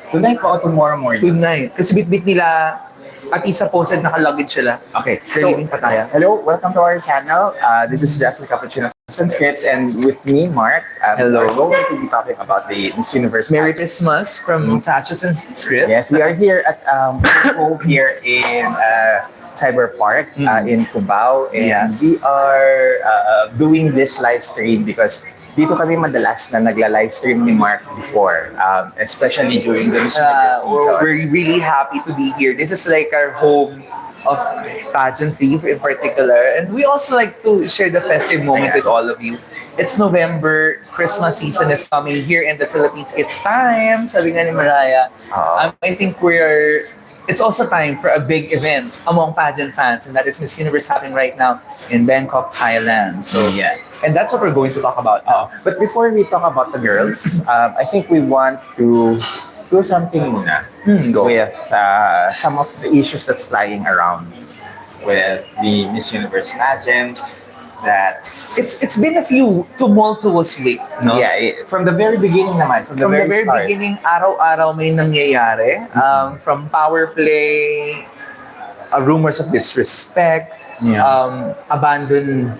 Tonight pa o tomorrow morning? Tonight. Kasi bit-bit nila at isa posted naka-luggage sila. Okay. Leaving Pattaya. Hello, welcome to our channel. This is Jessica Sashes&Scripts, and with me, Mark. Hello. We're going to be talking about the Miss Universe. Merry Christmas from Sashes&Scripts. Yes, we are here at here in Cyber Park in Cubao, and Yes. we are doing this live stream because dito kami madalas na nagla-live stream ni Mark before, especially during the Miss Universe season. We're really happy to be here. This is like our home of pageantry in particular. And we also like to share the festive moment with all of you. It's November, Christmas season is coming here in the Philippines. It's time, sabi nga ni Mariah. I think it's also time for a big event among pageant fans, and that is Miss Universe happening right now in Bangkok, Thailand. So Yeah. and that's what we're going to talk about now. But before we talk about the girls, I think we want to do something muna Go. with some of the issues that's flying around with the Miss Universe pageant. That It's been a few tumultuous weeks, no? yeah, from the very beginning naman, from the From the very very start. beginning, araw-araw may nangyayari. From power play, rumors of disrespect, abandoned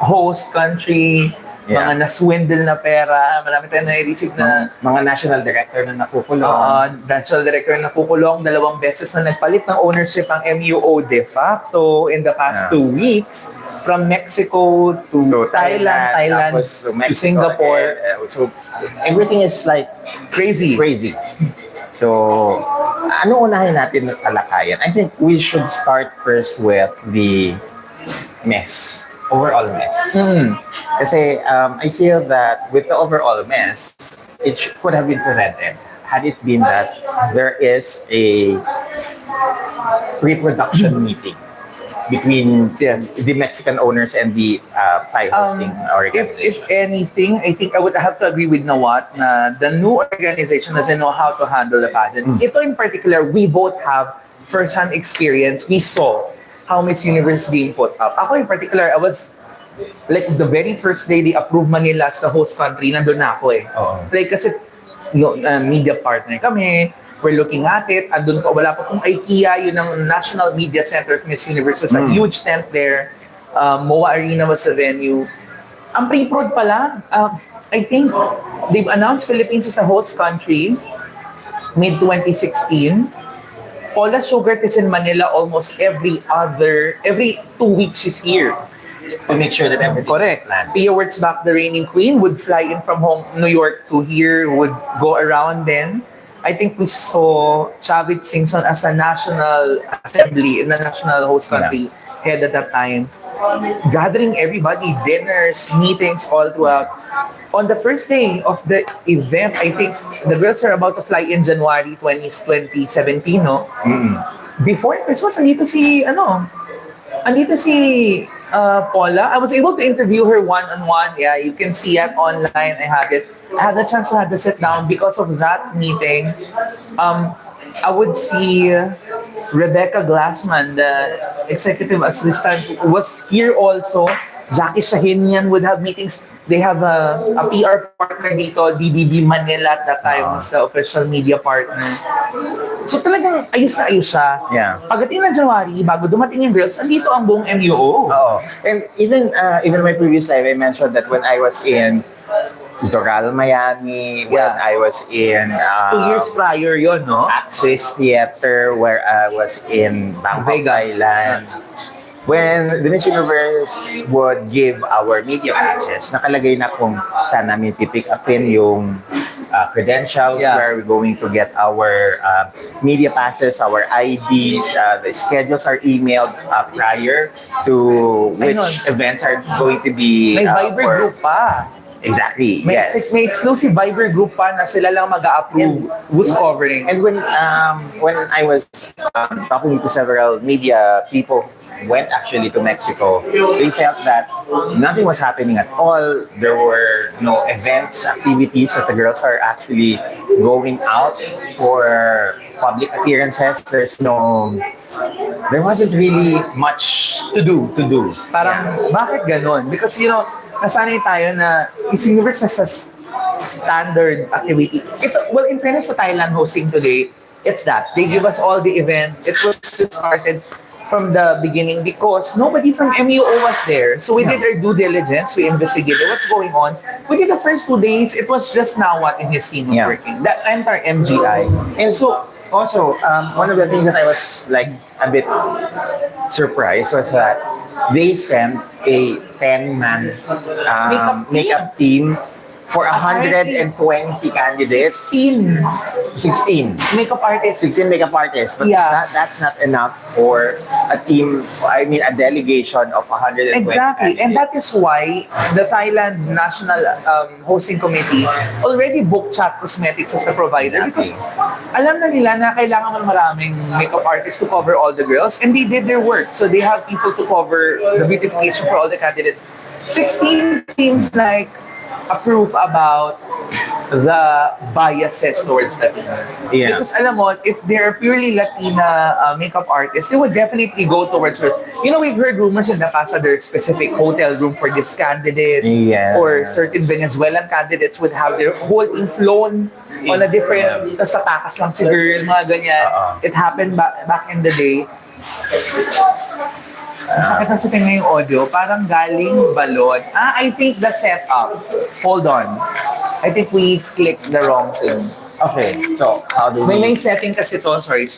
host country, Yeah. mga naswindle na pera, marami tayong nai-receive na mga national director na nakukulong. national director na nakukulong, 2 beses na nagpalit ng ownership ang MUO de facto in the past 2 weeks from Mexico to Thailand tapos to to Mexico, Singapore. So everything is like Crazy. So, ano unahin natin talakayan? I think we should start first with the overall mess. Kasi I feel that with the overall mess, it could have been prevented had it been that there is a pre-production meeting between the Mexican owners and the Thai hosting organization. If anything, I think I would have to agree with Nawat na the new organization doesn't know how to handle the pageant. Ito in particular, we both have first-hand experience. We saw how Miss Universe being put up. Ako in particular, I was like the very first day they approved Manila as the host country, nandun na ako eh. Like kasi media partner kami, we're looking at it, andun pa, wala pa kung IKEA, yun ang National Media Center of Miss Universe, a huge tent there. MOA Arena was the venue. Ang pre-prod pala, I think they've announced Philippines as the host country mid-2016. Paula Sugar is in Manila almost every 2 weeks she's here. To make sure that everything Correct. is planned. Pia Wurtzbach, the reigning queen, would fly in from home, New York to here, would go around then. I think we saw Chavit Singson as a national assembly in the national host country head at that time, gathering everybody, dinners, meetings all throughout. On the first day of the event, I think the girls are about to fly in January 2017, no? Before Christmas, andito si Paula. I was able to interview her one-on-one. Yeah, you can see it online. I had the chance to have to sit down because of that meeting. I would see Rebecca Glassman, the executive assistant, was here also. Jackie Shahinian would have meetings. They have a PR partner dito, DDB Manila at that time was the official media partner. So talagang ayos na ayos siya. Yeah. Pagdating ng January, bago dumating yung girls, andito ang buong MUO. And even my previous live, I mentioned that when I was in Doral, Miami, when I was in 2 years prior yon, no? Access Theater, where I was in Bangkok, Vegas. Thailand. When the Miss Universe would give our media passes, nakalagay na kung saan namin pipick upin yung credentials, where we're going to get our media passes, our IDs, the schedules are emailed prior to which events are going to be May Viber group pa. Exactly, May, yes. may exclusive Viber group pa na sila lang mag-a-approve who's covering. And when I was talking to several media people who went actually to Mexico, they felt that nothing was happening at all. There were no events, activities that the girls are actually going out for public appearances. There wasn't really much to do. Parang, bakit ganon? Because, nasanay tayo na Miss Universe has standard activity. Well, in fairness to Thailand hosting today, it's that. They give us all the event. It was just started from the beginning because nobody from MUO was there. So we did our due diligence. We investigated what's going on. Within the first 2 days, it was just now what in his team was Yeah. working. That entire MGI. And so also, one of the things that I was like a bit surprised was that they sent a 10-man makeup team for 120 candidates. 16 Makeup artists. 16 makeup artists, but Yeah. that's not enough for a team, I mean a delegation of 120 Exactly. And that candidates. is why the Thailand National Hosting Committee already booked Chat Cosmetics as the provider because alam na nila na kailangan mo ng maraming makeup artists to cover all the girls and they did their work. So they have people to cover the beautification for all the candidates. 16 seems like a proof about the biases towards Latina. Yeah. Because alam mo, if they're purely Latina makeup artists, they would definitely go towards first. You know, we've heard rumors in the past that there's specific hotel room for this candidate Yes. or certain Venezuelan candidates would have their whole team flown on a different, tapos tatakas lang si girl, mga ganyan. It happened back in the day. Masakit na sa tinga yung audio. Parang galing balon. I think the setup. Hold on. I think we clicked the wrong thing. Okay, so how do May we... setting kasi to. Sorry.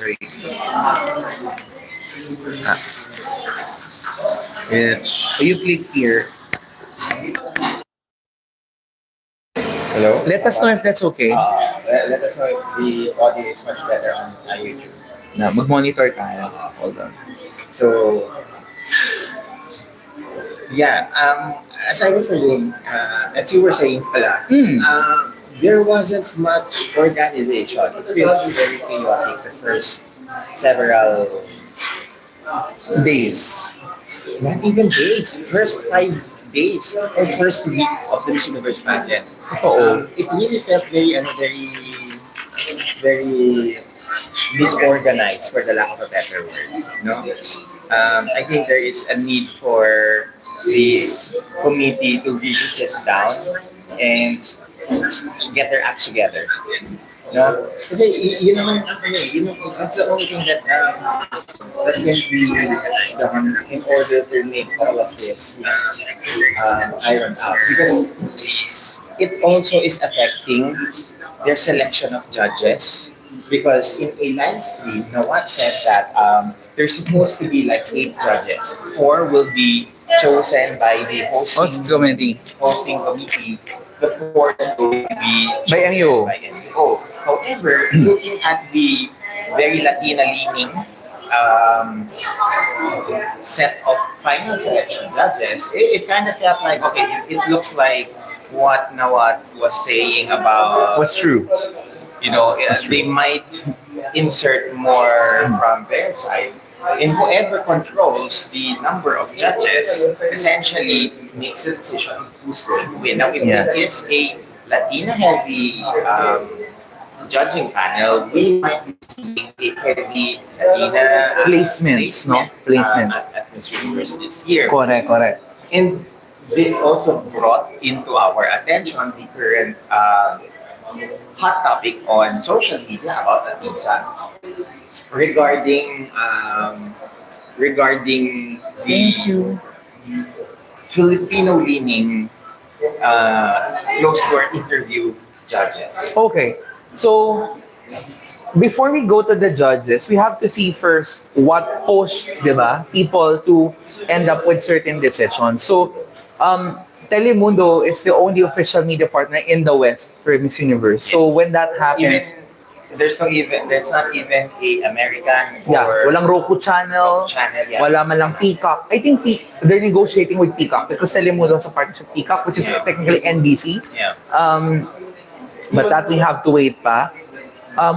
You click here. Hello? Let us know if that's okay. Let us know if the audio is much better on YouTube. Na, mag-monitor tayo. Hold on. So, yeah, as I was saying, as you were saying pala, there wasn't much organization. It feels very chaotic the first several Days. not even days, first 5 days or first week of the Miss Universe pageant. It really felt very disorganized, for the lack of a better word. No, I think there is a need for this committee to really sit down and get their acts together. No, kasi that's the only thing that can be done in order to make all of this ironed out, because it also is affecting their selection of judges, because in a live stream, Nawat said that there's supposed to be like 8 judges. 4 will be chosen by the hosting committee. The 4th will be By chosen MUO. by MUO. However, looking at the very Latina leaning set of final selection judges, it kind of felt like, okay, it looks like what Nawat was saying about, What's true? they might insert more from their side. And whoever controls the number of judges essentially makes a decision who's going to win. Now, if Yes. it is a Latina-heavy judging panel, we might be seeing a heavy Latina Placements, no? Placements. At Miss Universe this year. Correct. And this also brought into our attention the current hot topic on social media about Latinas regarding Thank the you. Filipino-leaning closed-door interview judges. Okay. So, before we go to the judges, we have to see first what pushed, di ba, people to end up with certain decisions. So, Telemundo is the only official media partner in the West for Miss Universe. So, when that happens, There's not even a American for walang Roku channel, channel. Yeah. wala man lang Peacock. I think they're negotiating with Peacock because Telemundo has a partnership with Peacock, which is technically NBC. Yeah. But that we have to wait pa.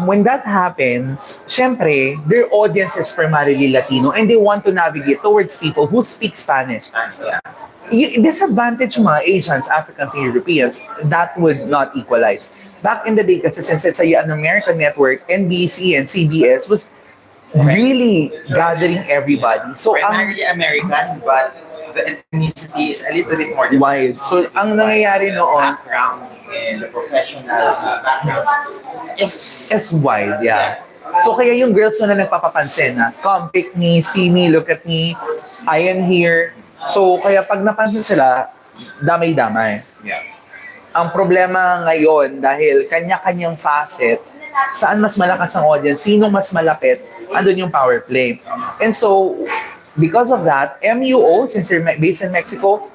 When that happens, syempre, their audience is primarily Latino and they want to navigate towards people who speak Spanish. Yeah. Disadvantage mga Asians, Africans, and Europeans, that would not equalize. Back in the day, kasi since it's an American network, NBC and CBS was really gathering everybody. So, Primarily American, but the ethnicity is a little bit more Wise. So, ang nangyayari noon background and the professional background is wide, yeah. So, kaya yung girls na nagpapapansin na, come, pick me, see me, look at me, I am here. So, kaya pag napansin sila, damay-damay. yeah. Ang problema ngayon, dahil kanya-kanyang facet, saan mas malakas ang audience, sino mas malapit, andun yung power play. And so, because of that, MUO, since they're based in Mexico,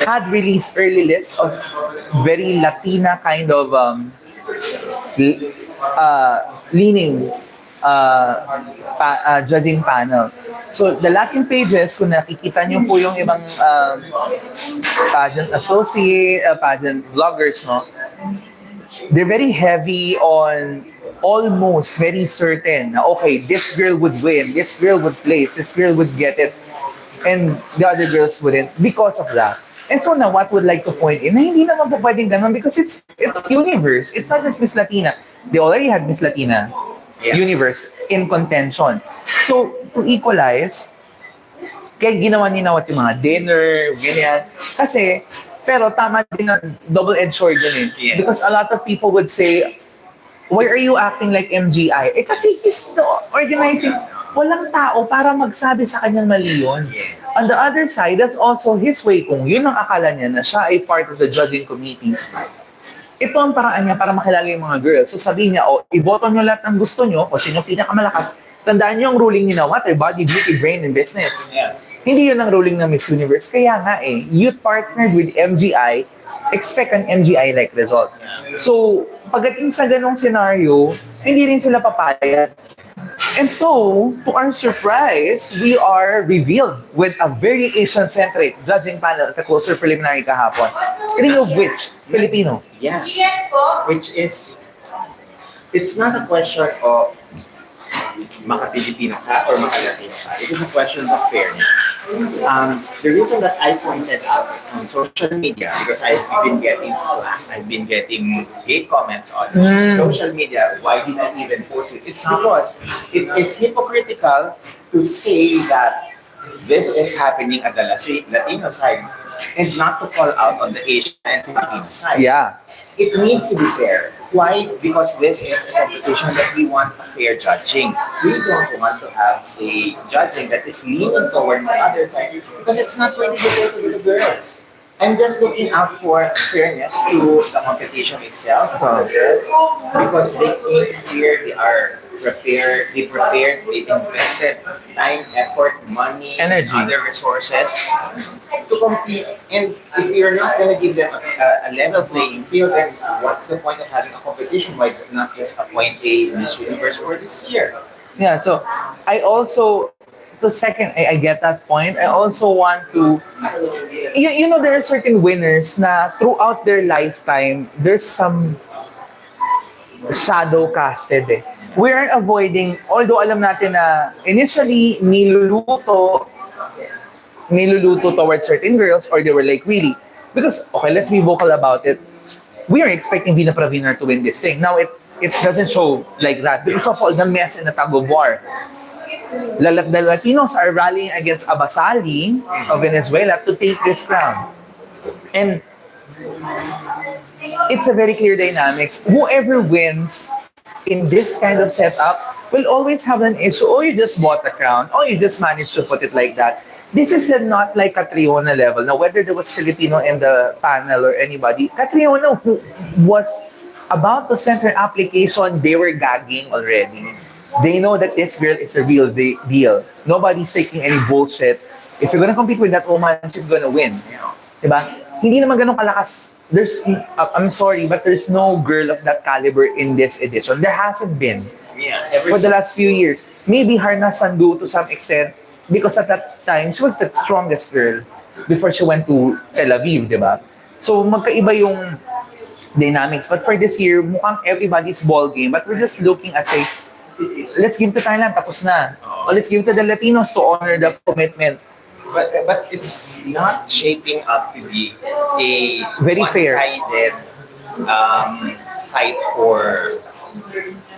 had released early list of very Latina kind of leaning judging panel. So, the Latin pages, kung nakikita niyo po yung ibang pageant associate, pageant vloggers, no? They're very heavy on almost very certain na, okay, this girl would win, this girl would place, this girl would get it, and the other girls wouldn't because of that. And so now, what would like to point in, na hindi naman po pwedeng ganun because it's universe. It's not just Miss Latina. They already had Miss Latina universe in contention. So, to equalize, kaya ginawa ni Nawat yung mga dinner, ganyan. Kasi, pero tama din na double-edged sword yun eh. Yeah. Because a lot of people would say, why are you acting like MGI? Eh kasi he's the organizing, walang tao para magsabi sa kanyang mali yun. Yes. On the other side, that's also his way kung yun ang akala niya na siya ay part of the judging committee. Ito ang paraan niya para makilala yung mga girls. So sabihin niya, iboto niyo lahat ng gusto niyo o sino pinakamalakas. Tandaan niyo ang ruling ni Nawat ay body, beauty, brain, and business. Yeah. Hindi yun ang ruling ng Miss Universe. Kaya nga you partnered with MGI, expect an MGI-like result. So, pagdating sa ganong scenario, hindi rin sila papayag. And so, to our surprise, we are revealed with a very Asian-centric judging panel at the closer preliminary kahapon. Three of which, Filipino. Yeah. Which is, it's not a question of maka-Pilipino ka or maka-Latino ka. It is a question of fairness. The reason that I pointed out on social media, because I've been getting hate comments on social media. Why did I even post it? It's because it is hypocritical to say that this is happening at the Latino side and not to call out on the Asian and Filipino side. Yeah. It needs to be fair. Why? Because this is a competition that we want a fair judging. We don't want to have a judging that is leaning towards the other side because it's not going to be fair to the girls. I'm just looking out for fairness to the competition itself for the girls because they came here, they are prepared, they've invested time, effort, money, Energy. other resources to compete. And if you're not going to give them a level playing field, then what's the point of having a competition? Why not just appoint a Miss Universe for this year? Yeah, so I also, to second, I get that point. I also want to, you know, there are certain winners na throughout their lifetime, there's some shadow casted eh. We aren't avoiding, although alam natin na initially niluluto towards certain girls or they were like really, because okay, let's be vocal about it. We are expecting Vina Pravina to win this thing. Now it doesn't show like that because of all the mess in the tug of war. The Latinos are rallying against Abasali of Venezuela to take this crown. And it's a very clear dynamics. Whoever wins in this kind of setup will always have an issue. Oh, you just bought the crown. Oh, you just managed to put it like that. This is not like Catriona level. Now, whether there was Filipino in the panel or anybody, Catriona who was about to send her application, they were gagging already. They know that this girl is the real deal. Nobody's taking any bullshit. If you're gonna compete with that woman, she's gonna win. Diba? Hindi naman ganun kalakas. I'm sorry, but there's no girl of that caliber in this edition. There hasn't been. For the last few years. Maybe Harna Sandu to some extent, because at that time, she was the strongest girl before she went to Tel Aviv, diba? So, magkaiba yung dynamics. But for this year, mukhang everybody's ball game. But we're just looking at, say, let's give to Thailand, tapos na. Or let's give to the Latinos to honor the commitment. But it's not shaping up to be a Very fair. one-sided fight for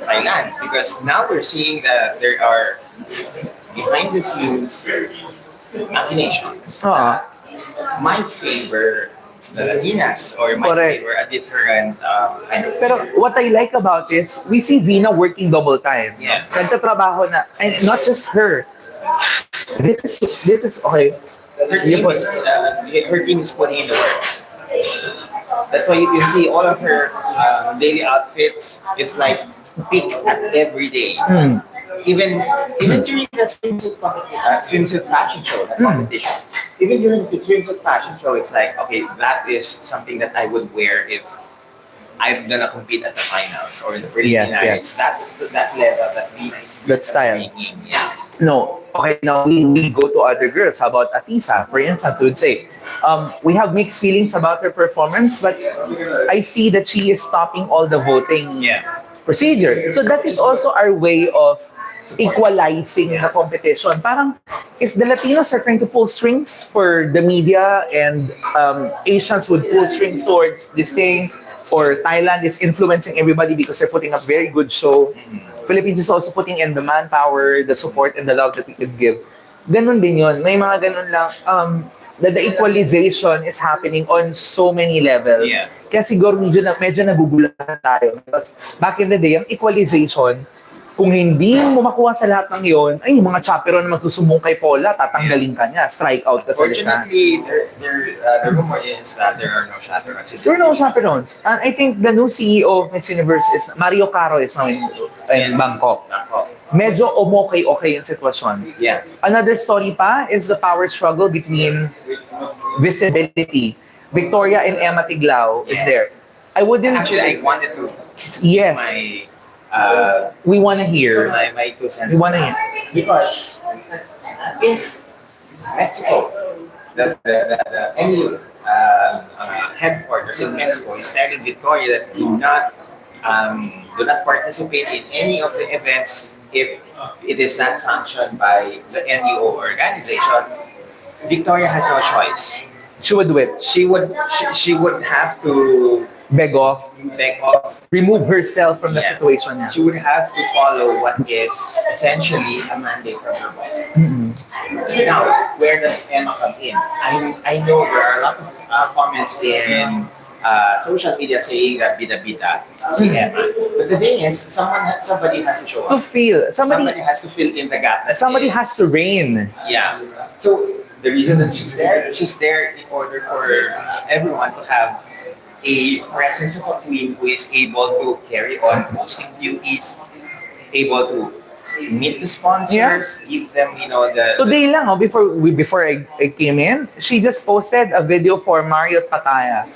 Thailand because now we're seeing that there are behind the scenes machinations. might favor the Latinas or might Correct. favor a different kind of. Pero what I like about is, we see Vina working double time. No? Yeah. Nagtatrabaho na, and not just her. This is okay. Her team is putting in the work. That's why you can see all of her daily outfits. It's like peak at every day. Hmm. Even even during the swimsuit fashion show, the competition. Even during the swimsuit fashion show, it's like, okay, that is something that I would wear if I'm gonna compete at the finals or the Yes, preliminaries. yes. That's that level that we That style. bringing. Yeah. No. Okay, now we go to other girls. How about Atisa? For instance, we would say, we have mixed feelings about her performance, but I see that she is stopping all the voting Yeah. procedure. So that is also our way of equalizing the competition. Parang if the Latinos are trying to pull strings for the media, and Asians would pull strings towards this thing, or Thailand is influencing everybody because they're putting up very good show. Philippines is also putting in the manpower, the support, and the love that we could give. Ganun din yun. May mga ganun lang. The equalization is happening on so many levels. Yeah. Kaya siguro medyo naguguluhan tayo. Because back in the day, ang equalization, kung hindi mo makuha sa lahat ng yon, ay, yung mga chaperon na magsusumbong kay Paula, tatanggalin ka niya, strike out ka sa listahan. Fortunately, the rumor is that there are no chaperones. There are no chaperones. And I think the new CEO of Miss Universe is Mario Caro is now in Bangkok. Medyo okay yung sitwasyon. Yeah. Another story pa is the power struggle between visibility. Victoria and Emma Tiglao is there. I wouldn't... Actually, I wanted to. Yes. We want to hear. My 2 cents. We want to hear. Because if Mexico, any headquarters in Mexico is telling Victoria that do not participate in any of the events if it is not sanctioned by the NUO organization, Victoria has no choice. She would do it. She would have to Beg off. Remove herself from the situation. Yeah. She would have to follow what is essentially a mandate from her boss. Now, where does Emma come in? I know there are a lot of comments in social media saying that bida si Emma. But the thing is, somebody has to show To up. feel. Somebody has to fill in the gap. Somebody has to reign. Yeah. So the reason that she's there in order for everyone to have a presence of a queen who is able to carry on hosting duties, able to meet the sponsors, give them, the... Today lang, before I came in, she just posted a video for Marriott Pattaya.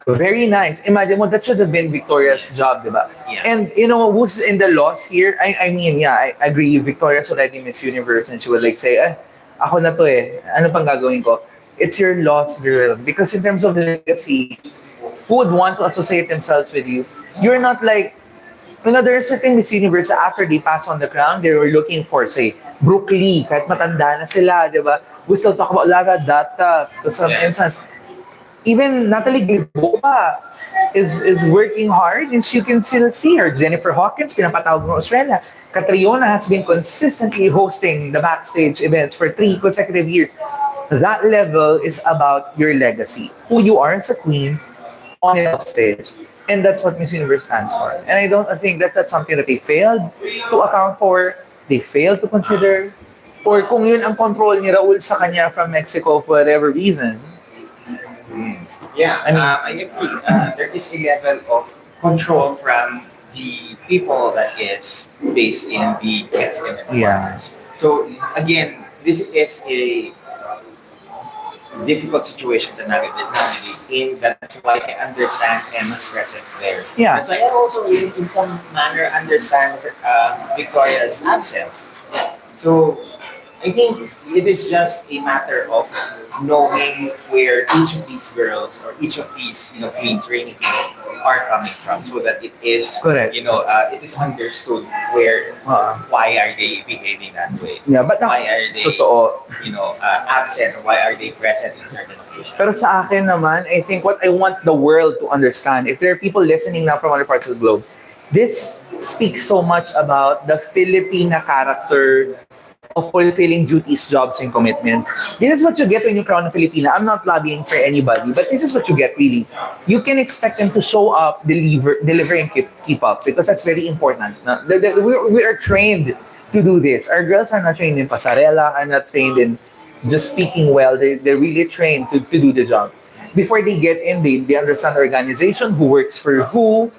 Very nice. Imagine mo, that should have been Victoria's job, diba? Yeah. And who's in the loss here? I mean, yeah, I agree. Victoria's already Miss Universe, and she would like say, ako na to eh. Ano pang gagawin ko? It's your loss, girl. Because in terms of legacy, who would want to associate themselves with you? You're not like, there are certain Miss Universe that after they pass on the crown, they were looking for, say, Brooke Lee, kahit matanda na sila, di ba? We still talk about Lara Data to some instance. Even Natalie Gilboa is working hard, and you can still see her. Jennifer Hawkins, pinapatawag ng Australia. Catriona has been consistently hosting the backstage events for 3 consecutive years. That level is about your legacy, who you are as a queen on and off stage. And that's what Miss Universe stands for. And I don't think that's something that they failed to account for, they failed to consider, or kung yun ang control ni Raul sa kanya from Mexico for whatever reason. Yeah, I agree. There is a level of control from the people that is based in the Mexican environment. So again, this is a difficult situation to navigate in. That's why I understand Emma's presence there. Yeah. That's why I also, in some manner, understand Victoria's absence. So I think it is just a matter of knowing where each of these girls or each of these queens, reigning queens, are coming from, so that it is Correct. It is understood where why are they behaving that way. Yeah, but Why are they totoo. absent, or why are they present in certain occasions? Pero sa akin naman, I think what I want the world to understand, if there are people listening now from other parts of the globe, this speaks so much about the Filipina character of fulfilling duties, jobs, and commitment. This is what you get when you crown a Filipina. I'm not lobbying for anybody, but this is what you get really. You can expect them to show up, deliver and keep up because that's very important. No? We are trained to do this. Our girls are not trained in pasarela, are not trained in just speaking well. They're really trained to do the job. Before they get in, they understand the organization, who works for who,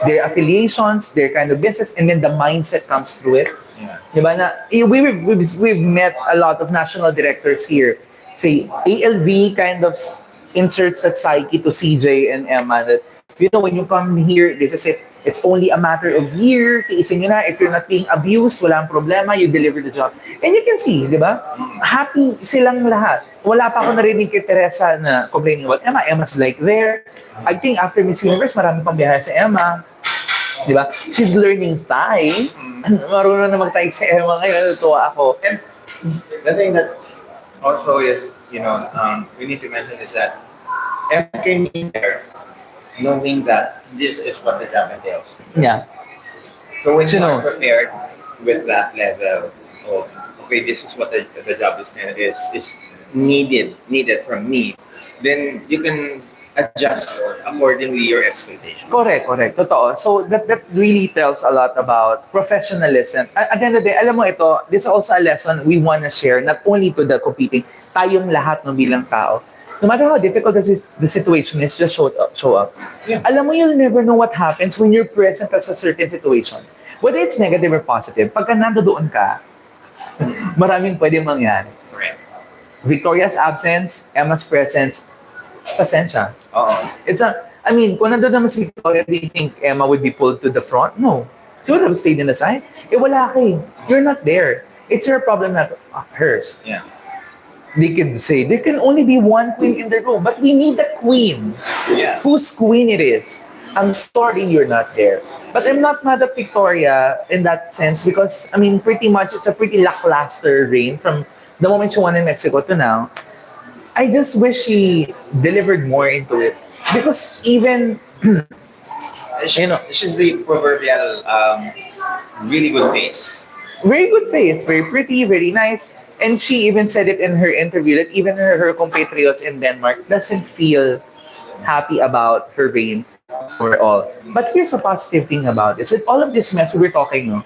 their affiliations, their kind of business, and then the mindset comes through it. Yeah. Diba na, we've met a lot of national directors here. Say, ALV kind of inserts that psyche to CJ and Emma that, when you come here, this is it. It's only a matter of year. Tiisin nyo na. If you're not being abused, walang problema, you deliver the job. And you can see, di ba? Happy silang lahat. Wala pa ako narinig kay Teresa na complaining about Emma. Emma's like there. I think after Miss Universe, marami pang biyahe sa Emma. Di ba? She's learning Thai. Marunong na mag-Thai si Emma ngayon. Natuwa ako. And the thing that also is, we need to mention is that Emma came in there knowing that this is what the job entails. Yeah. So when She you are knows. prepared with that level of, okay, this is what the job is needed from me, then you can adjust accordingly your expectation. Correct. Totoo. So that really tells a lot about professionalism. At the end of the day, alam mo ito, this is also a lesson we want to share not only to the competing, tayong lahat ng bilang tao. No matter how difficult the situation is, just show up. Yeah. Alam mo, you'll never know what happens when you're present at a certain situation. Whether it's negative or positive, pagka nandoon ka, maraming pwedeng mangyari. Correct. Victoria's absence, Emma's presence, pasensya. Oo. Kung nandun naman si Victoria, do you think Emma would be pulled to the front? No. She would have stayed in the side. Wala ka eh. You're not there. It's her problem, not hers. Yeah. They could say, there can only be one queen in the room, but we need a queen. Yeah. Whose queen it is. I'm sorry you're not there. But I'm not mad at Victoria in that sense because, pretty much it's a pretty lackluster reign from the moment she won in Mexico to now. I just wish she delivered more into it. Because even, she's the proverbial really good face. very good face, very pretty, very nice. And she even said it in her interview that even her compatriots in Denmark doesn't feel happy about her reign or all. But here's a positive thing about this. With all of this mess we were talking, no,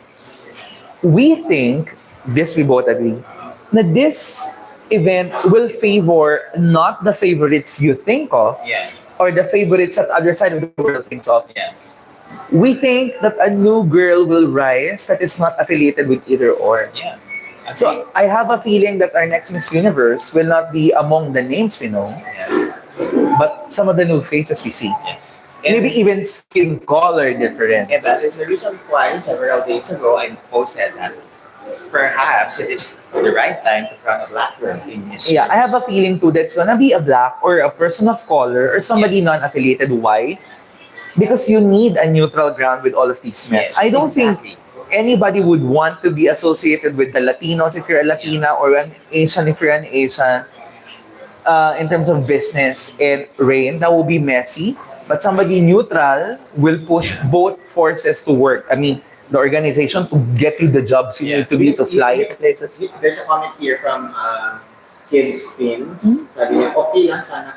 we think, we both agree, that this event will favor not the favorites you think of, Yeah. or the favorites at the other side of the world thinks of. Yeah. We think that a new girl will rise that is not affiliated with either or. Yeah. So I have a feeling that our next Miss Universe will not be among the names we know, Yeah. but some of the new faces we see. Yes. Maybe even skin color difference. And that is the reason why several days ago I posted that perhaps it is the right time to crown a black girl in Miss Yeah, I have a Universe. feeling too that's gonna be a black or a person of color or somebody Yes. non-affiliated. Why? Because you need a neutral ground with all of these mess. Yes, I don't think exactly. anybody would want to be associated with the Latinos if you're a Latina or an Asian if you're an Asian. In terms of business and reign, that will be messy. But somebody neutral will push both forces to work. The organization to get you the jobs you need to be to fly to places. There's a comment here from Kids Spins. Sabi niya, okay lang sana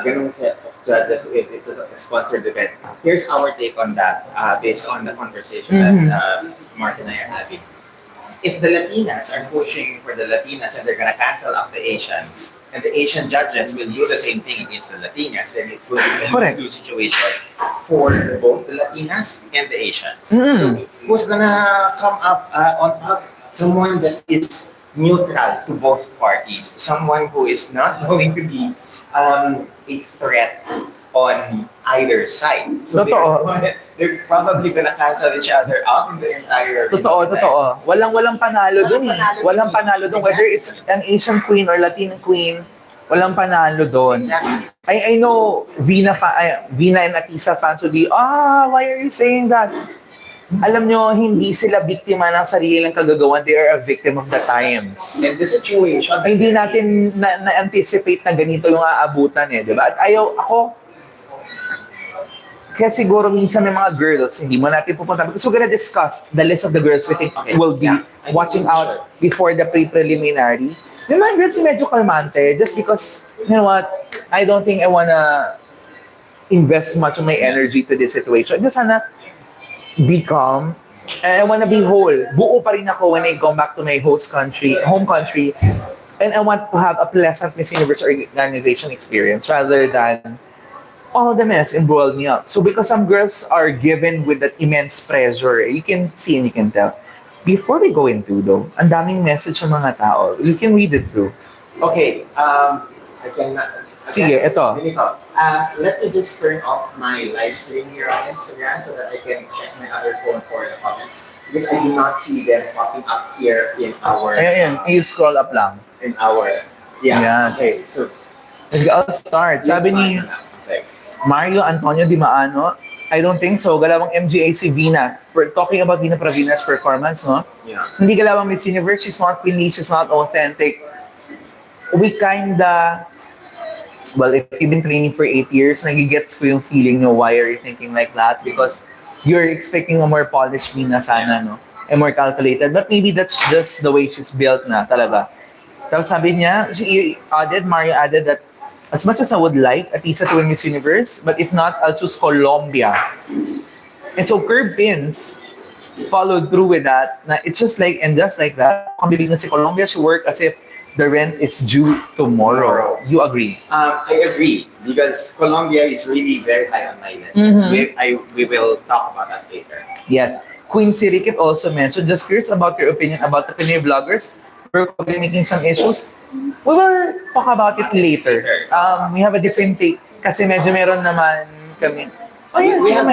ganung set of judges if it's a sponsored event. Here's our take on that based on the conversation that Mark and I are having. If the Latinas are pushing for the Latinas and they're gonna cancel out the Asians, and the Asian judges will do the same thing against the Latinas, then it's going to be a Correct. lose situation for both the Latinas and the Asians. Mm. So who's gonna come up on top? Someone that is neutral to both parties, someone who is not going to be a threat on either side. So Totoo. they're probably gonna cancel each other out in the entire. Totoo. Walang panalo dun. Walang panalo dun. Whether it's an Asian queen or Latin queen, walang panalo dun. Exactly. I know Vina and Atisa fans will be, why are you saying that? Alam nyo, hindi sila biktima ng sarili ng kagagawan. They are a victim of the times. And the situation. Hindi natin na-anticipate na ganito yung aabutan di ba? At kaya siguro minsan may mga girls, hindi mo natin pupunta because we're gonna discuss the list of the girls we think will be watching out before the pre-preliminary. Yung mga girls medyo kalmante just because, you know what, I don't think I wanna invest much of my energy to this situation. Just sana be calm. And I wanna be whole. Buo pa rin ako when I go back to my home country. And I want to have a pleasant Miss Universe organization experience rather than all the mess embroiled me up. So because some girls are given with that immense pressure, you can see and you can tell. Before we go into though, ang daming message ng mga tao. You can read it through. Okay, I can. Sige, ito. Let me just turn off my live stream here on Instagram so that I can check my other phone for the comments because I do not see them popping up here in our Ayan, you scroll up lang. yeah. Yes. Okay, so I'll start. Sabi ni okay. Mario Antonio Di Maano, I don't think so. Galawang MGA si Vina. We're talking about Vina Pravina's performance, no? Yeah. Hindi galawang Miss Universe. She's not Queenie. She's not authentic. We kinda, well, if you've been training for 8 years, nagigets ko yung feeling nyo, why are you thinking like that? Because you're expecting a more polished Vina sana, no? And more calculated. But maybe that's just the way she's built na talaga. Tapos sabi niya, Mario added that as much as I would like Atisa to win Miss Universe, but if not, I'll choose Colombia. And so Curb Pins followed through with that. Na it's just like, and just like that, kung bibigyan si Colombia, she work as if the rent is due tomorrow. You agree? I agree because Colombia is really very high on my list. We will talk about that later. Yes. Queen Sirikit also mentioned, just curious about your opinion about the Pinoy vloggers. We're probably making some issues. We will talk about it later. We have a different take kasi medyo meron naman kami. Oh yes, we have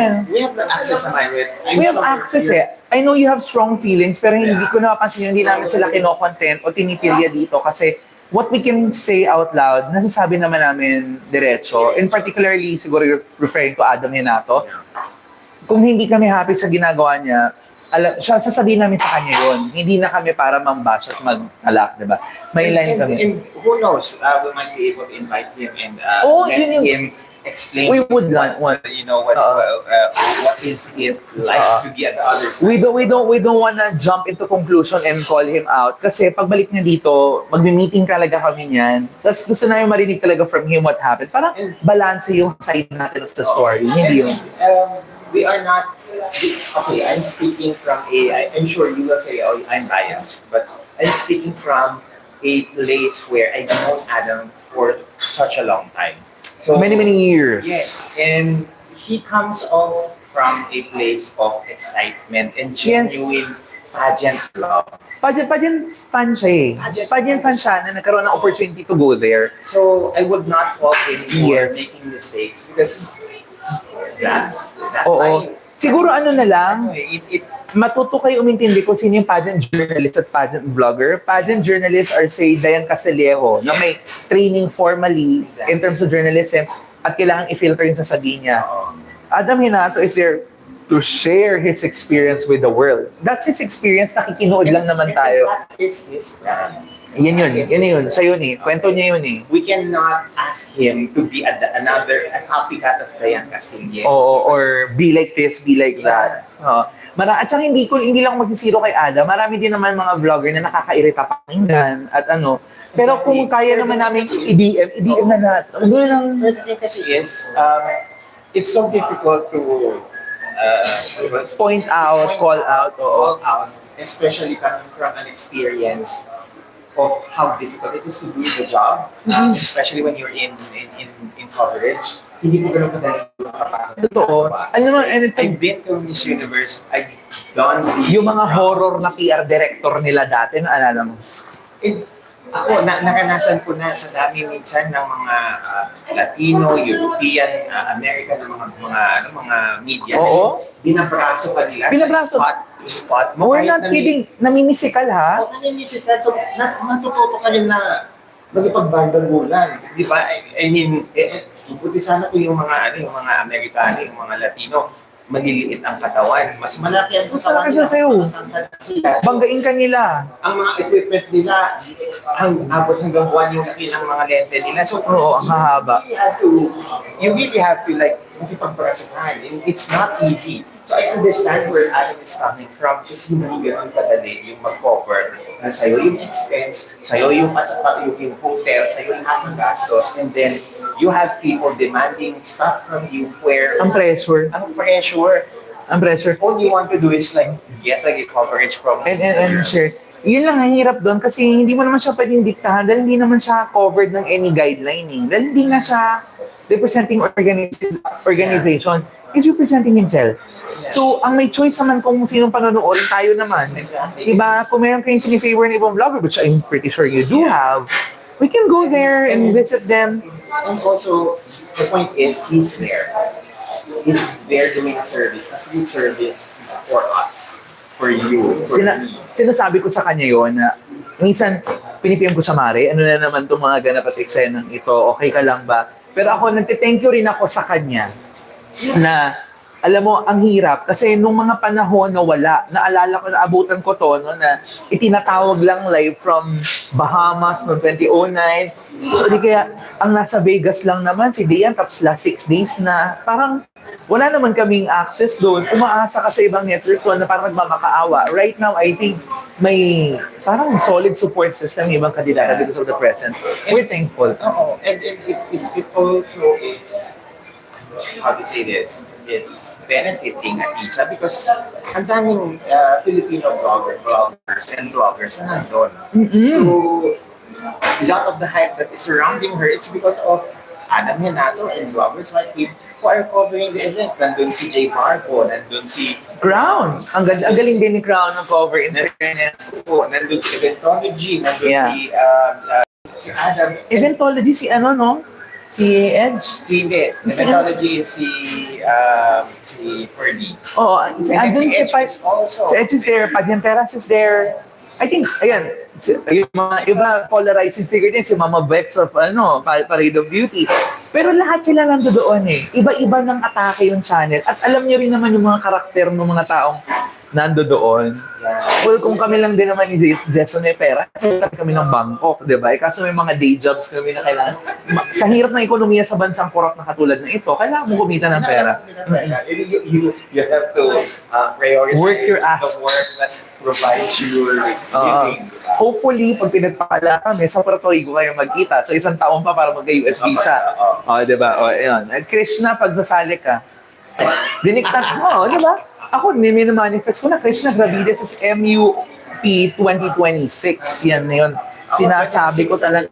access naman with. We have access eh. I know you have strong feelings pero hindi ko napansin yun, hindi namin sila kino-content o tinitilya dito kasi what we can say out loud, nasasabi naman namin diretso. And particularly, siguro referring to Adam Hinato, kung hindi kami happy sa ginagawa niya, siya sasabihin namin sa kanya yun. Hindi na kami para mambash at mag-alak, di ba? May line kami. And who knows, we might be able to invite him and let him explain. We would want, you know, what is it like to be at the other side. We don't wanna jump into conclusion and call him out. Kasi pagbalik niya dito, magmi-meeting talaga kami niyan. Tapos gusto na yung marinig talaga from him what happened. Parang balance yung side natin of the story. Hindi yung... We are not, okay, I'm speaking from I'm sure you will say, oh, I'm biased, but I'm speaking from a place where I know Adam for such a long time. So many years. Yes, and he comes off from a place of excitement and genuine pageant love. Pageant fan siya eh. Pageant fan siya na nagkaroon ng opportunity to go there. So I would not fault him for making mistakes because that's Oo. life. Siguro ano na lang, matuto kayo umintindi kung sino yung pageant journalist at pageant vlogger. Pageant journalists are say Dayan Castillejo na may training formally in terms of journalism at kailangan i-filter yung sasabihin niya. Adam Hinato is there to share his experience with the world. That's his experience, nakikinood lang naman tayo. It's his brand. Yan yun. Siya yun eh. Kwento niya yun eh. We cannot ask him to be a copycat of Dayan Castillejo. Or be like this, be like that. At saka hindi lang magsisiro kay Ada, marami din naman mga vlogger na nakakairita pakinggan at ano. Pero kung kaya naman namin i-DM na natin. The thing kasi is, it's so difficult to point out, call out, especially coming from an experience of how difficult it is to do the job, especially when you're in coverage. Hindi ko ganun kadali makapasok. Totoo. I've been to Miss Universe. I've done yung mga horror na PR director nila dati, naalala mo? Ako, nakanasan ko na sa dami minsan ng mga Latino, European, American, mga media. Oo. Binabraso pa nila spot mo. We're not kidding. Namimisikal ha? Namimisikal. So, matututo ka rin na magipagbandagulan. Di ba? I mean, buti sana ko yung mga Amerikano, yung mga Latino, maliliit ang katawan. Mas malaki ang katawan nila. Sa'yo. Banggain ka nila. Ang mga equipment nila, abot hanggang buwan yung laki ng mga lente nila. So, ang hahaba. You really have to like, makipagparasahan. It's not easy. So I understand where Adam is coming from kasi hindi ganun kadali yung mag-cover na sa'yo yung expense, sa'yo yung, yung hotel, sa'yo yung lahat ng gastos, and then you have people demanding stuff from you where Ang pressure. ang pressure, Ang pressure. all you want to do is like get like a coverage from And share. Yun lang ang hirap doon kasi hindi mo naman siya pwedeng diktahan dahil hindi naman siya covered ng any guideline eh. Dahil hindi nga siya representing organization. He's representing himself. So, ang may choice naman kung sinong panonood, tayo naman. Diba? Kung meron kayong sinifavor na ibang vlogger, which I'm pretty sure you do have, we can go there and visit them. And also, the point is, he's there. He's there doing a service, a free service for us, for you, for me. Sinasabi ko sa kanya yon na minsan pinipiyam ko siya, Mare, ano na naman itong mga ganap at eksenang ito, okay ka lang ba? Pero ako, nagtithank you rin ako sa kanya na alam mo, ang hirap kasi nung mga panahon na wala, naalala ko, naabutan ko to, no, na itinatawag lang live from Bahamas noong 2009. So, di kaya, ang nasa Vegas lang naman, si Dian, tapos last 6 days na, parang wala naman kaming access doon. Umaasa ka sa ibang network ko na parang nagmamakaawa. Right now, I think may parang solid support system ng ibang kandidata because of the present. We're thankful. Oo, and it also is, how to say this, is benefiting Atisa because ang daming Filipino vloggers and bloggers na nandun. So, a lot of the hype that is surrounding her, it's because of Adam Henato and bloggers like him who are covering the event. Nandun si Jay Marco, nandun si Crown. Ang galing din ni Crown ng cover in fairness. nandun si Eventology, nandun Yeah. si Adam. Eventology si ano, no? Si Edge. Hindi. Eventology is si Ferdy. Oo, si And Andun si si Edge is also. Si Edge is there, Pajenteras is there. I think, ayan, yung mga iba polarizing figure din, si Mama Bex of Parade of Beauty. Pero lahat sila nandoon eh. Iba-iba ng atake yung channel. At alam niyo rin naman yung mga karakter ng mga taong nandoon. Well, kung kami lang din naman ni Jason Pera, kami ng Bangkok, di ba? Kaso may mga day jobs kami na kailangan. Sa hirap ng ekonomiya sa bansang korap na katulad ng ito, kailangan mo kumita ng pera. You have to prioritize Work your ass. the work that provides you living. Hopefully, pag pinagpakala kami, sa Puerto Rico kayo magkita. So, isang taon pa para magka-US visa. Di ba? Ayun. Krishna, pag nasali ka, diniktat mo, di ba? Ako, manifest ko na Krishna Gravides is MUP 2026. Yan na yun. Sinasabi ko talaga.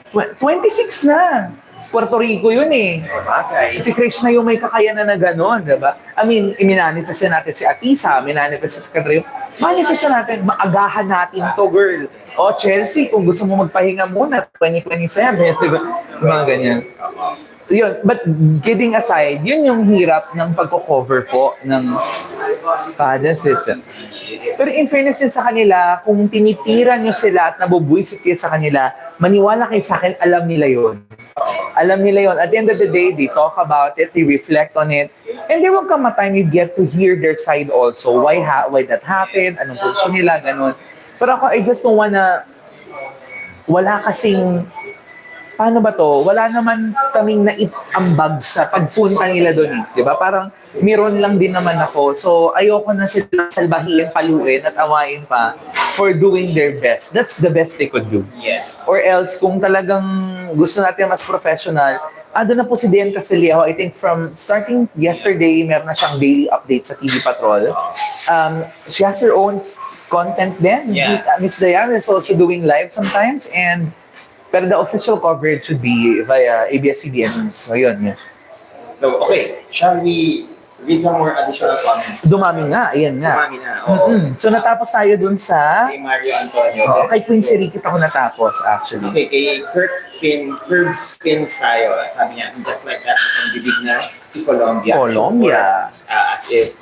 26 na. Puerto Rico yun eh. Si Krishna yung may kakayanan na gano'n, di ba? I mean, iminanifest natin si Atisa, minanifest si Kadrio. Manifest natin, maagahan natin to, girl. O, Chelsea, kung gusto mo magpahinga muna, 2027, di ba? Mga ganyan. Yun, but kidding aside, yun yung hirap ng pagko-cover po ng pageant system. Pero in fairness din sa kanila, kung tinitira nyo sila at nabubuisit kayo sa kanila, maniwala kayo sa akin, alam nila yun. Alam nila yun. At the end of the day, they talk about it, they reflect on it, and there will come a time you get to hear their side also. Why that happened, anong posisyon nila, ganun. Pero ako, I just don't wanna, wala kasing, paano ba to? Wala naman kaming naitambag sa pagpunta nila doon eh. Di ba? Parang meron lang din naman ako. So, ayoko na sila salbahin, paluin at awain pa for doing their best. That's the best they could do. Yes. Or else, kung talagang gusto natin mas professional, ando na po si Dian Castillejo. I think from starting yesterday, meron na siyang daily update sa TV Patrol. She has her own content then. Yeah. Miss Diane is also doing live sometimes, and pero the official coverage should be via ABS-CBN News. So, yun. So, okay. Shall we read some more additional comments? Dumami nga, ayan nga. Dumami na. Oo. So, natapos tayo dun sa... Kay Mario Antonio. kay Queen Sirikit ako natapos, actually. Okay, kay Curb Spins tayo. Sabi niya, just like that, ang bibig na si Colombia. Colombia. As if,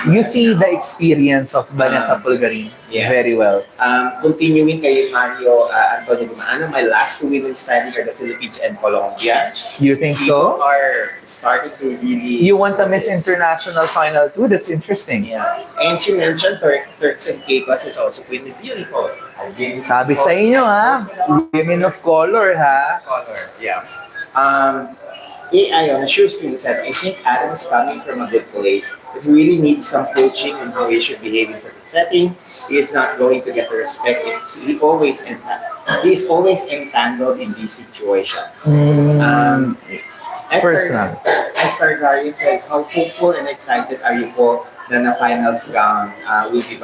You see the experience of Vanessa Pulgarin very well. Continuing kay Mario Antonio Dumaano, my last two women standing are the Philippines and Colombia. You think People so? are starting to really... You want a Miss International Final too? That's interesting. Yeah. And she mentioned Turks and Caicos is also really beautiful. Sabi sa inyo ha, women of color ha. Color, yeah. AI on a shoestring says, I think Adam is coming from a good place. If we really need some coaching on how he should behave in certain setting, he is not going to get the respect. He is always entangled in these situations. Personal. Esther Gary says, how hopeful and excited are you for that the finals gown this is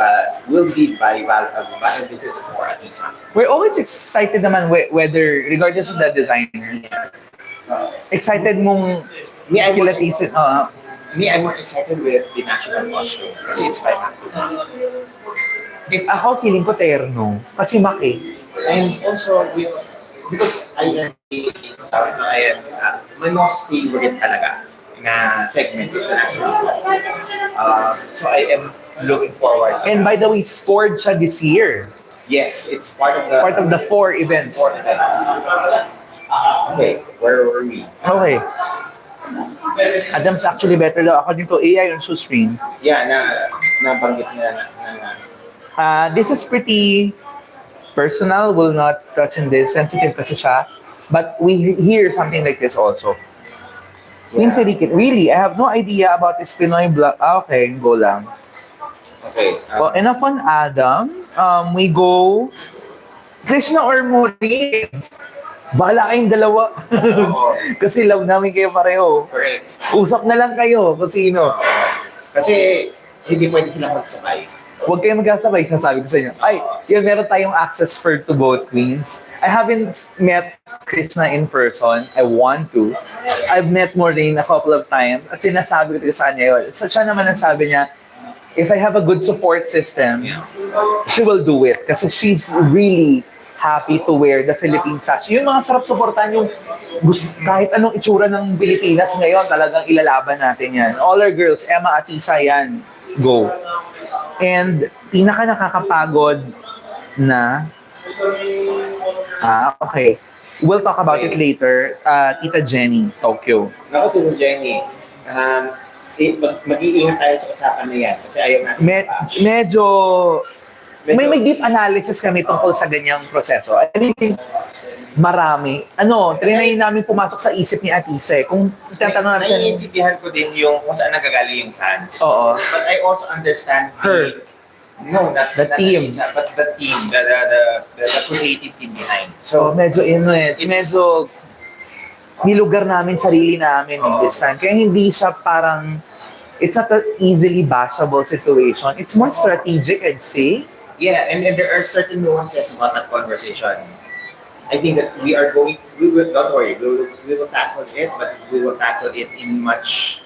for Atisa. We're always excited naman whether, regardless of the designer, excited mong Me, I'm more, kilatisin. I'm more excited with the national costume kasi it's by Macdo. Ako feeling ko terno. Kasi maki. And also, because I am, my most favorite talaga na segment is the national costume. So I am looking forward. And by the way, scored siya this year. Yes, it's part of the 4 events. Okay, where were we? Okay. Adam's actually better daw according to AI on shoestring. Yeah, nabanggit niya This is pretty personal. Will not touch on this. Sensitive kasi siya. But we hear something like this also. Queen Sedikit, really, I have no idea about this Pinoy blog. Okay, go lang. Okay. Well, enough on Adam. We go Krishna or Maureen. Bahala kayong dalawa. Kasi love namin kayo pareho. Correct. Usap na lang kayo kung sino. Kasi hindi pwede sila magsabay. Huwag kayong magkasabay, sasabi ko sa inyo. Ay, yun, meron tayong access to both queens. I haven't met Krishna in person. I want to. I've met Maureen a couple of times. At sinasabi ko sa kanya yun. So, siya naman ang sabi niya, if I have a good support system, she will do it. Kasi she's really happy to wear the Philippine sash. Yung mga sarap supportan yung kahit anong itsura ng Pilipinas ngayon, talagang ilalaban natin yan. All our girls, Emma, Atisa, yan. Go. And pinaka nakakapagod na okay. We'll talk about it later. Tita Jenny, Tokyo. Ako, Tita Jenny, mag-iingat tayo sa usapan na yan kasi ayaw natin medyo may deep analysis kami tungkol sa ganyang proseso. I think marami. Trinay namin pumasok sa isip ni Atise. Kung tatanong natin... Naiintindihan ko din yung kung saan nagagaling yung fans. Oo. But I also understand her. No, not the team. But the team, the creative team behind. So, medyo medyo nilugar namin sarili namin this time. Kaya hindi siya parang... It's not an easily bashable situation. It's more strategic, I'd say. Yeah, and there are certain nuances about that conversation. I think that don't worry, we will tackle it, but we will tackle it in much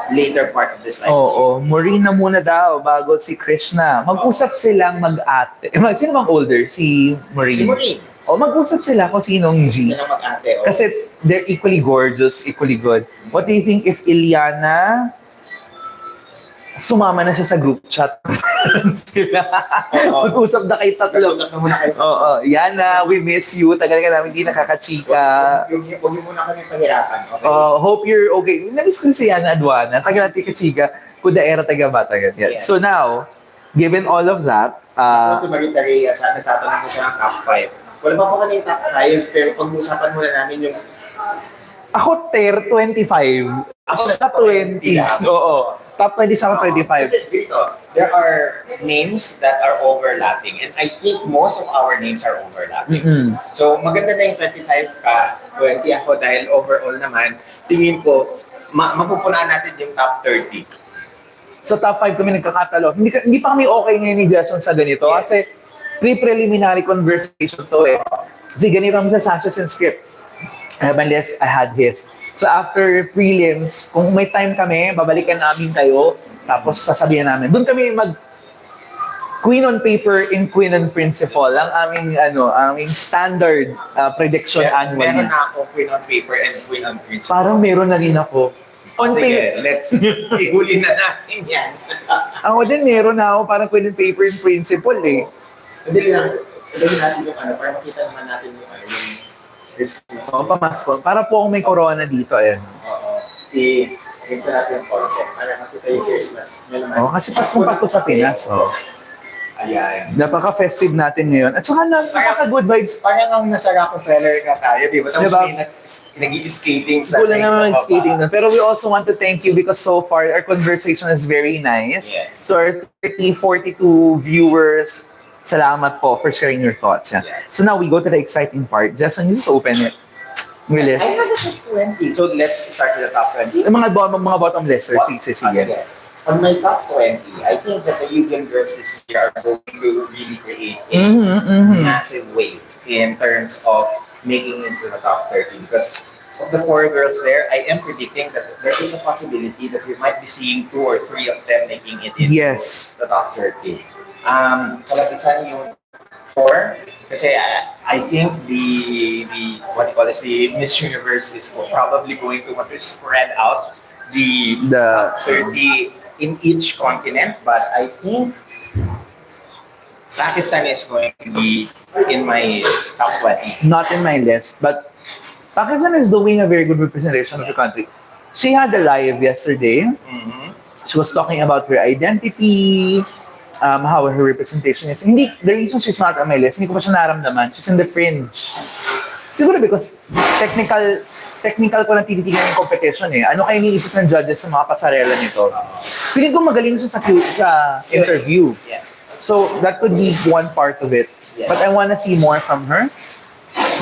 later part of this life. Oo, Maureen na muna daw bago si Krishna. Mag-usap silang mag-ate. Sino bang older? Si Maureen? Si Maureen. Mag-usap sila kung sinong G. Sino mag-ate. Kasi they're equally gorgeous, equally good. What do you think if Iliana sumama na siya sa group chat? Mag-usap na kayo tatlo. Mag-usap na muna kayo. Oo, Yana, we miss you. Tagal ka namin hindi nakakachika. Huwag mo muna kami pahirapan. Okay? Hope you're okay. Namiss ko si Yana Adwana. Tagal natin kachika. Kuda era taga-bata. Yeah. So now, given all of that, si Marita Reyes, nagtatanong ko siya ng top 5. Wala ba po kami yung top 5? Pero pag-usapan muna namin yung... Ako, 25. Ako na 20. Oo. Top 20 sa ako 25. Kasi dito, there are names that are overlapping. And I think most of our names are overlapping. Mm-hmm. So, maganda na yung 25 ka, 20 ako dahil overall naman, tingin ko, mapupunaan natin yung top 30. So, top 5 kami nagkakatalo. Hindi pa kami okay ngayon ni Jason sa ganito. Yes. Kasi pre-preliminary conversation to eh. Kasi ganito kami sa Sashes&Scripts. I have my list, I had his. So after prelims, kung may time kami, babalikan namin kayo, tapos sasabihan namin. Doon kami Queen on paper and Queen on principle. Ang aming standard prediction annually. Meron na ako Queen on paper and Queen on principle. Parang meron na rin ako. Sige, let's ihuli na natin yan. Ako din meron na ako parang Queen on paper and principle eh. Hindi natin yung para makita naman natin yung pamasko. Para po kung may corona dito, ayan. Oo. I-hint natin yung concept. Para makita yung Christmas. Kasi Pasko sa Pinas. Ayan. Napaka-festive natin ngayon. At saka napaka-good vibes. Parang ang nasa Rockefeller nga tayo, di ba? Tapos Diba? may nag-i-skating sa Kulang naman sa mag-skating baba. nun. Pero we also want to thank you because so far our conversation is very nice. Yes. So our 42 viewers, salamat po for sharing your thoughts. Yeah. Yes. So now we go to the exciting part. Jason, you just open it. Yung list. I have a top 20. So let's start with the top 20. Yung mga bottom listers. Sige. Sige. On my top 20, I think that the Yugen girls this year are going to really create a massive wave in terms of making it to the top 30. Because of the 4 girls there, I am predicting that there is a possibility that we might be seeing 2 or 3 of them making it into Yes. the top 30. Kalabisan yung 4, kasi I think the what you call this, the Miss Universe is probably going to want to spread out the top 30 in each continent, but I think Pakistan is going to be in my top 20. Not in my list, but Pakistan is doing a very good representation of the country. She had a live yesterday. Mm-hmm. She was talking about her identity, how her representation is. Hindi, the reason she's not on my list, hindi ko pa siya naramdaman. She's in the fringe. Siguro because technical ko na tinitingnan yung competition eh. Ano kaya iniisip ng judges sa mga pasarela nito? Feeling ko magaling siya sa interview. Yes. So that could be one part of it. Yes. But I want to see more from her.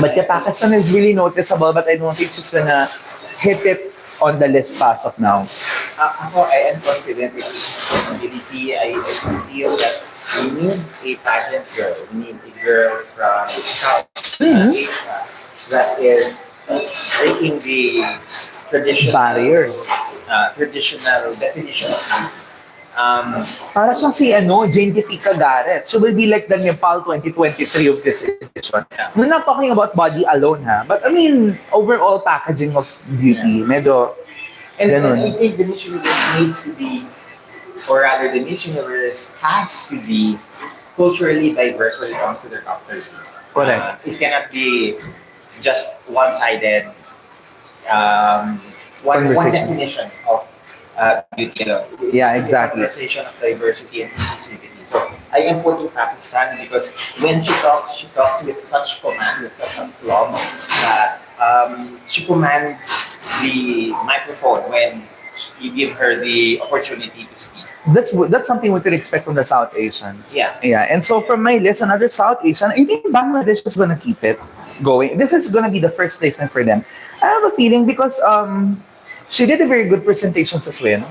But the Pakistan is really noticeable, but I don't think she's gonna hit it on the list as of now. Ako, I am confident with this ability. I feel that we need a pageant girl. We need a girl from South Asia that is breaking the traditional Barrier. traditional definition of beauty. Para siyang si Jane Tipica Garrett. She will be like the Nepal 2023 of this edition. Yeah. We're not talking about body alone ha. But I mean, overall packaging of beauty. Medyo, And ganun. I think the Miss Universe needs to be, or rather the Miss Universe has to be culturally diverse when it comes to their top 30. Correct. It cannot be just one-sided, one definition of beauty. Yeah, exactly. Conversation of diversity and inclusivity. So I am putting Pakistan because when she talks with such command, with such aplomb that she commands the microphone when you give her the opportunity to speak. That's something we could expect from the South Asians. Yeah. And so from my list, another South Asian, I think Bangladesh is gonna keep it going. This is gonna be the first placement for them. I have a feeling because she did a very good presentation sa swim.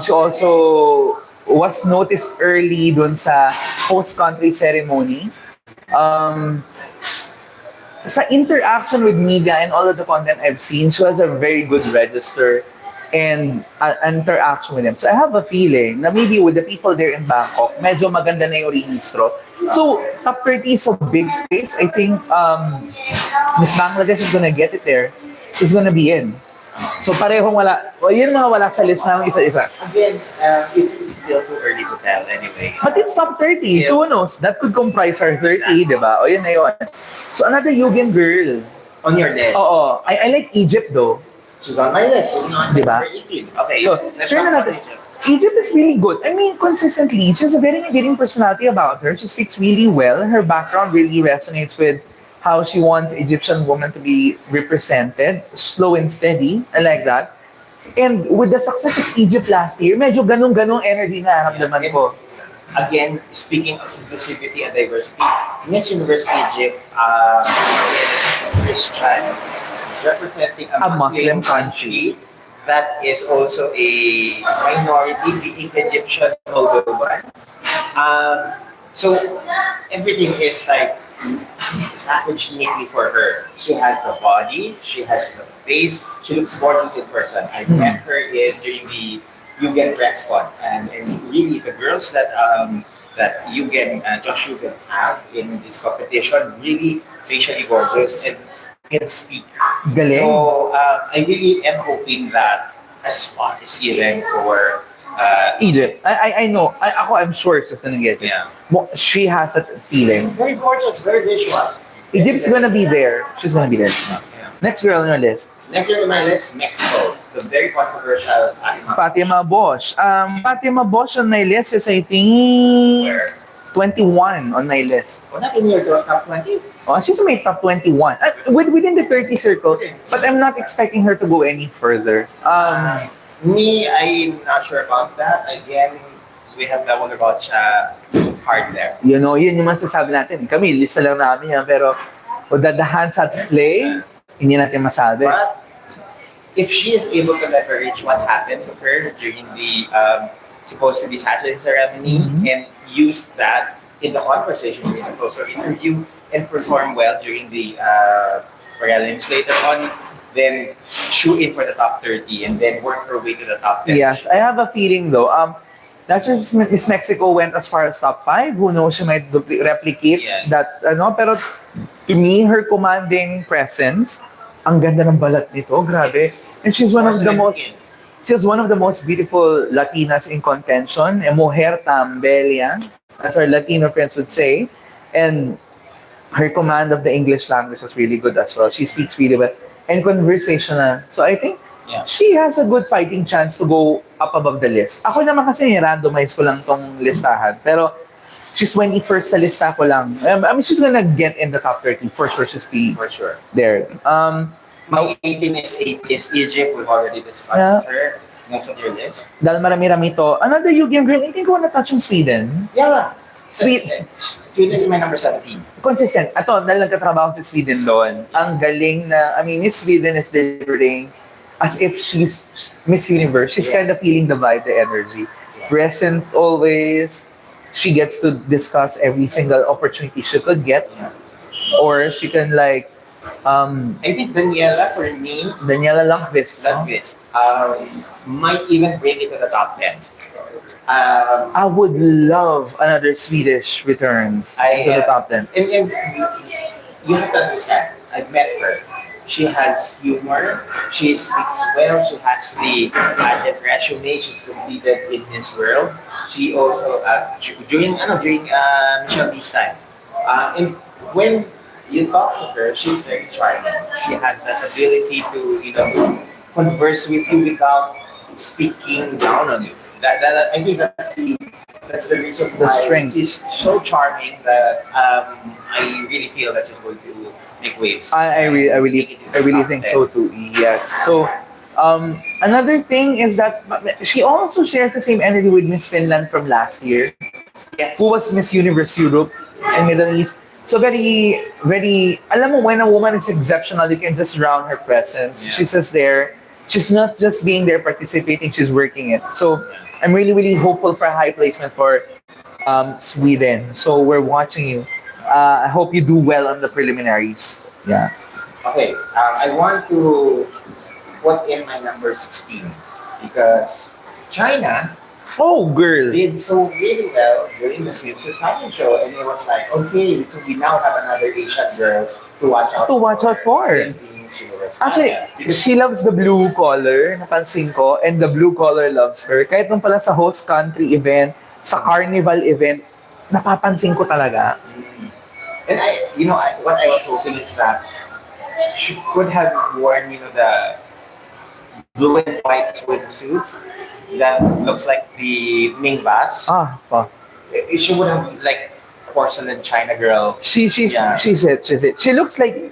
She also was noticed early dun sa host country ceremony. Sa interaction with media and all of the content I've seen, she has a very good register and interaction with them. So I have a feeling na maybe with the people there in Bangkok, medyo maganda na yung registro. So top 30 is a big space. I think Miss Bangladesh is gonna get it there. Is gonna be in. So parehong wala. O yun mga wala sa list namin isa-isa. Again, it's still too early to tell anyway. But it's top 30. So who knows? That could comprise our 30, di ba? O yun na yun. So another Yugen girl. On your list. Oo. I like Egypt though. She's on my list. She's not Diba? number 18. Okay, So, let's share talk na about natin. Egypt. Egypt is really good. I mean, consistently, she has a very endearing personality about her. She speaks really well. Her background really resonates with how she wants Egyptian women to be represented. Slow and steady. I like that. And with the success of Egypt last year, medyo ganong-ganong energy na naramdaman ko. Again, speaking of inclusivity and diversity, Miss Universe Egypt is Christian, representing a Muslim country that is also a minority, being Egyptian Moldovan. So everything is like packaged neatly for her. She has the body, she has the face, she looks gorgeous in person. I met her during the Yugen press con, and really the girls that Josh Yugen have in this competition really facially gorgeous and can speak. Galing. So I really am hoping that a spot is given for Egypt. I know. I'm sure she's gonna get it. Yeah. She has that feeling. Very gorgeous, very visual. Egypt's gonna be there. She's gonna be there. Yeah. Next girl on your list. Next year on my list, Mexico. The very controversial Fatima Bosch. Fatima Bosch on my list is I think where 21 on my list. Well, not in your top 20. Oh, she's in my top 21. Within the 30 circle, but I'm not expecting her to go any further. Me, I'm not sure about that. Again, we have that one about hard there. Yun yung masasabi natin. Kami, lista lang namin yan, pero the hands at play, hindi natin masabi. But if she is able to leverage what happened to her during the supposed to be Sashes ceremony and use that in the conversation in the closer interview and perform well during the prelims later on, then shoot in for the top 30 and then work her way to the top 10. Yes, I have a feeling though. That's where Miss Mexico went as far as top 5. Who knows, she might replicate that. Pero to me, her commanding presence, ang ganda ng balat nito, grabe. And she's one of the most beautiful Latinas in contention, a mujer tan bella, as our Latino friends would say. And her command of the English language was really good as well. She speaks really well. And conversational. So I think she has a good fighting chance to go up above the list. Ako naman kasi randomize ko lang tong listahan. Pero she's 21st sa lista ko lang. I mean, she's gonna get in the top 30 for sure. She's be For sure. there. My 18 is Egypt. We've already discussed her. Next on your list. Dahil marami-rami to. Another Yugian girl, I think I wanna touch on Sweden. Yeah. Sweden Sweden is my number 17. Consistent. Ato, dahil nagkatrabaho si Sweden doon. Ang galing na, I mean, Miss Sweden is delivering as if she's Miss Universe. She's kind of feeling the vibe, the energy. Present always. She gets to discuss every single opportunity she could get. Or she can like, I think Daniela, for me, Daniela Lundqvist, no? Might even break it to the top 10. I would love another Swedish return to the top 10. And you have to understand, I've met her. She has humor, she speaks well, she has the added resume, she's completed in this world. She also, during Michelle B's time, and when you talk to her, she's very charming. She has that ability to, converse with you without speaking down on you. That I think that's the reason The why strength. she's so charming that I really feel that she's going to make waves. I really think so too. Yes. So another thing is that she also shares the same energy with Miss Finland from last year, Yes. who was Miss Universe Europe and Middle East. So very, very, alam mo, when a woman is exceptional, you can just drown her presence. Yeah. She's just there. She's not just being there participating, she's working it. So I'm really, really hopeful for a high placement for Sweden. So we're watching you. I hope you do well on the preliminaries. Yeah. Okay, I want to put in my number 16 because China Oh, girl. did so really well during the Slips of Fashion show, and it was like, okay, so we now have another Asian girl to watch out To watch out for. in Miss Universe Actually, China. Because she loves the blue collar, napansin ko, and the blue collar loves her. Kahit nung pala sa host country event, sa carnival event, napapansin ko talaga. And what I was hoping is that she could have worn, the blue and white swimsuit that looks like the Ming Bass. Fuck. She would have like porcelain China girl. She's Yeah. it. She looks like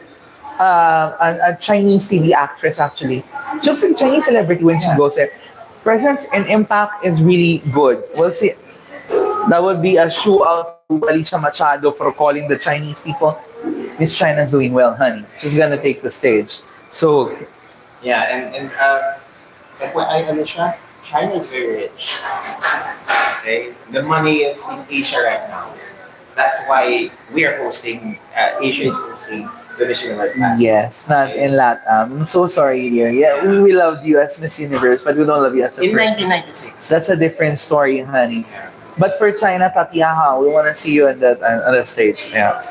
a Chinese TV actress actually. She looks like a Chinese celebrity when she goes there. Presence and impact is really good. We'll see. That would be a shoe out to Alicia Machado for calling the Chinese people. Miss China's doing well, honey. She's gonna take the stage. So Yeah, and FYI, Alicia, China is very rich. Okay, the money is in Asia right now. That's why we are hosting. Asia is hosting the Miss Universe match. yes, not in Latam. I'm so sorry, dear. Yeah, we love you as Miss Universe, but we don't love you as a In person. 1996. That's a different story, honey. But for China, Tatiana, we wanna see you on the stage. Yeah.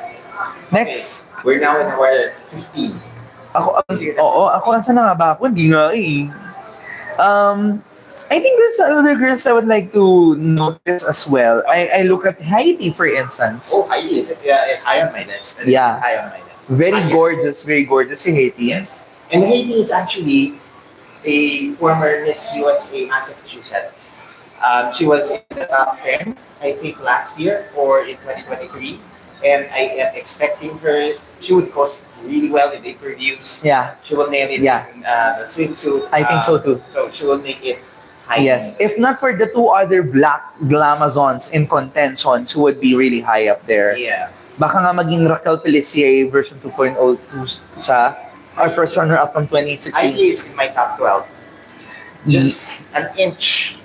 Next, We're now in our 15. ako nasa na nga ba ako? Hindi nga eh. I think there's other girls I would like to notice as well. I look at Heidi, for instance. Oh, Heidi is high on my list. Yeah. High on my list. Very gorgeous si Heidi. Yes. And Heidi is actually a former Miss USA Massachusetts. She was in the top 10, I think, last year or in 2023. And I am expecting her, she would cost really well in interviews. Yeah. She will nail it Yeah. in the swimsuit. I think so too. So she will make it high. Yes. If not for the two other black glamazons in contention, she would be really high up there. Yeah. Baka nga maging Raquel Pellicier version 2.0 siya. Our first runner-up from I 2016. is in my top 12. Just an inch.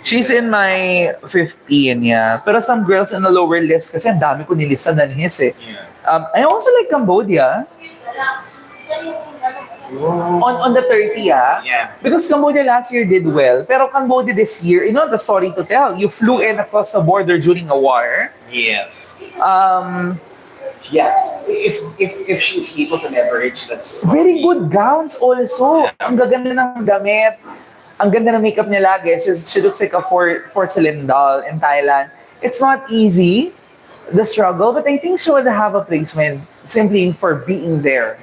She's in my 15, yeah. Pero some girls in the lower list kasi ang dami ko nilista than his eh. Yeah. I also like Cambodia. On the 30, ah. Yeah. Because Cambodia last year did well. Pero Cambodia this year, you know the story to tell. You flew in across the border during a war. Yes. Um, Yeah. If she's able to leverage, that's very good gowns also. Yeah. Ang gaganda ng damit. Ang ganda ng makeup niya lagi. She looks like a porcelain doll in Thailand. It's not easy, the struggle, but I think she would have a placement simply for being there.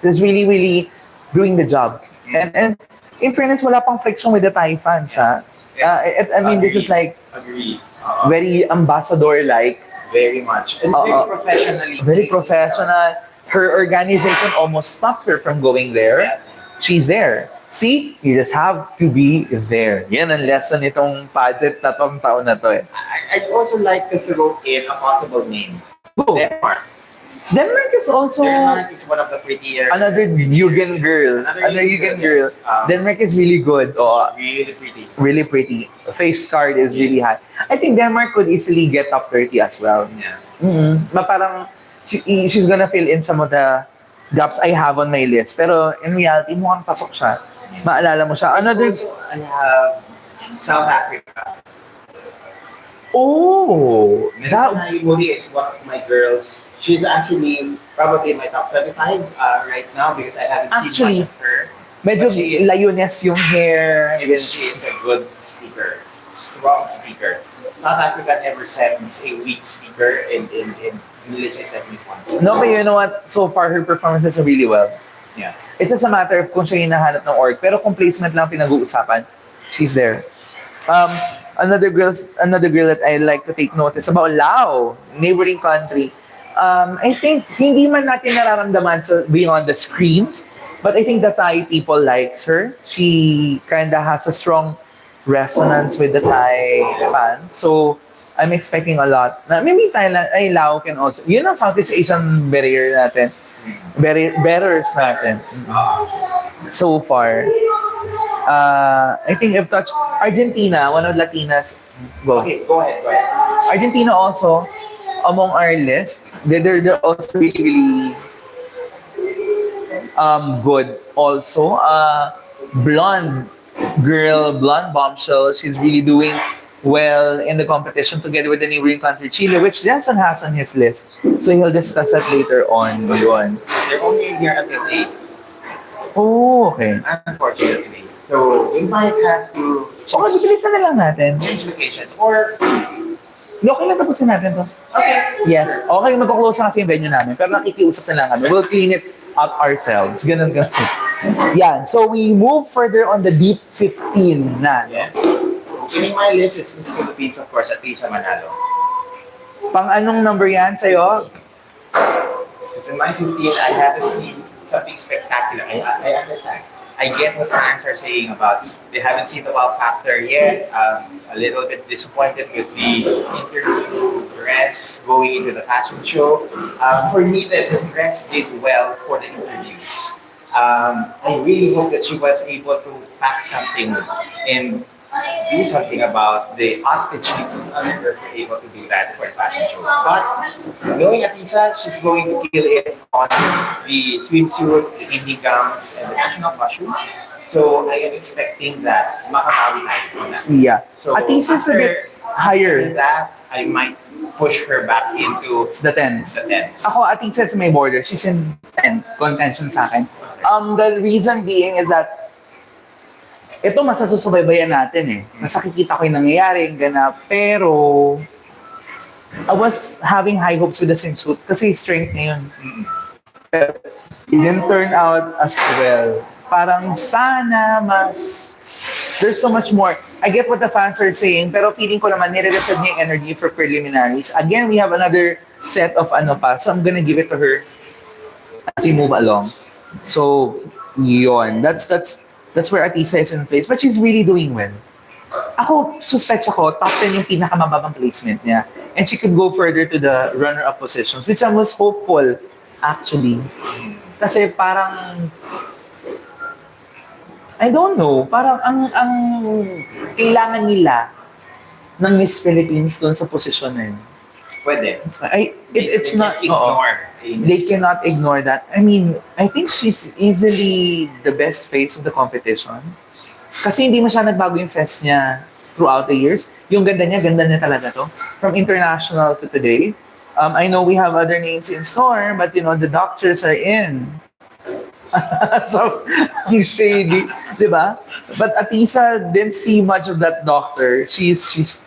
Just really, really doing the job. And in fairness, wala pang friction with the Thai fans, ha? I mean, this is like Agree. very ambassador-like. Very much. And very professionally. Very professional. Her organization almost stopped her from going there. Yeah. She's there. See, you just have to be there. Yan ang lesson nitong pageant na tong taon na to eh. I'd also like to throw in a possible name. Go. Denmark. Denmark is also Denmark is one of the prettier. another Yugen girl. Another Yugen girl. Denmark is really good. Oh, Really pretty. really pretty. Face card is really high. I think Denmark could easily get top 30 as well. Yeah. Parang she's gonna fill in some of the gaps I have on my list. Pero in reality, mukhang pasok siya. Maalala mo siya. Another... Also, I have South Africa. Oh! That That... is one of my girls. She's actually probably in my top 25 right now because I haven't Actually, seen much of her. Medyo But she is- layunes yung hair. And she is a good speaker, strong speaker. South Africa never sends a weak speaker in Melissa is definitely one. No, but you know what? So far, her performances are really well. Yeah. It's just a matter of kung siya yung nahanap ng org. Pero kung placement lang pinag-uusapan, she's there. Another girl that I like to take notice about Lao, neighboring country. I think hindi man natin nararamdaman sa beyond the screens, but I think the Thai people likes her. She kinda has a strong resonance with the Thai fans. So I'm expecting a lot. Na maybe Thailand, ay Lao can also. Yun ang Southeast Asian barrier natin. Betters natin. So far. I think I've touched Argentina, one of Latinas. Go. Okay, go ahead. Argentina also, among our list, they're also really, good also. Blonde bombshell. She's really doing well in the competition together with the neighboring country, Chile, which Jensen has on his list. So he'll discuss that later on. Yun. They're only here until 8, Oh, okay. unfortunately. So we might have to Okay, bibilisan na lang natin. change locations. Or, Okay lang tapusin natin to. okay. Yes. Okay, mag-close na kasi yung venue namin. Pero nakikiusap na lang kami. We'll clean it up ourselves. Ganun. Yan. So we move further on the deep 15 na. No? Yeah. In my list is Miss Philippines, of course, at least sa Manalo. Pang anong number yan sa'yo? Because in my 15, I haven't seen something spectacular. I understand. I get what the fans are saying about they haven't seen the wow factor yet. A little bit disappointed with the interview dress going into the fashion show. For me, the dress did well for the interviews. I really hope that she was able to pack something and do something about the outfit choices. Others were able to do that for the fashion show. But knowing Atisa, she's going to kill it on the swimsuit, the evening gowns, and the national costume. So I am expecting that makabawi tayo on that. Yeah. So Atisa is a bit after higher. that, I might push her back into It's the 10s. the 10s. Ako, Atisa is may border. She's in 10 contention sa akin. The reason being is that ito masasusubaybayan natin eh. Nasakikita ko yung nangyayari, yung ganap. Pero, I was having high hopes with the swimsuit kasi strength na yun. Pero, it didn't turn out as well. Parang sana mas there's so much more. I get what the fans are saying, pero feeling ko naman nire-reserve niya yung energy for preliminaries. Again, we have another set of ano pa, so I'm gonna give it to her as we move along. So, yon. That's where Atisa is in place. But she's really doing well. Ako, suspect ako, top 10 yung pinakamababang placement niya. And she could go further to the runner-up positions, which I was hopeful, actually. Kasi parang, I don't know, parang ang kailangan nila ng Miss Philippines doon sa posisyon na yun. Pwede. It's They not, can't ignore. they cannot ignore that. I mean, I think she's easily the best face of the competition. Kasi hindi masyadong nagbago yung fest niya throughout the years. Yung ganda niya talaga to. From international to today. I know we have other names in store, but you know, the doctors are in. So, shady, di ba? But Atisa didn't see much of that doctor. She's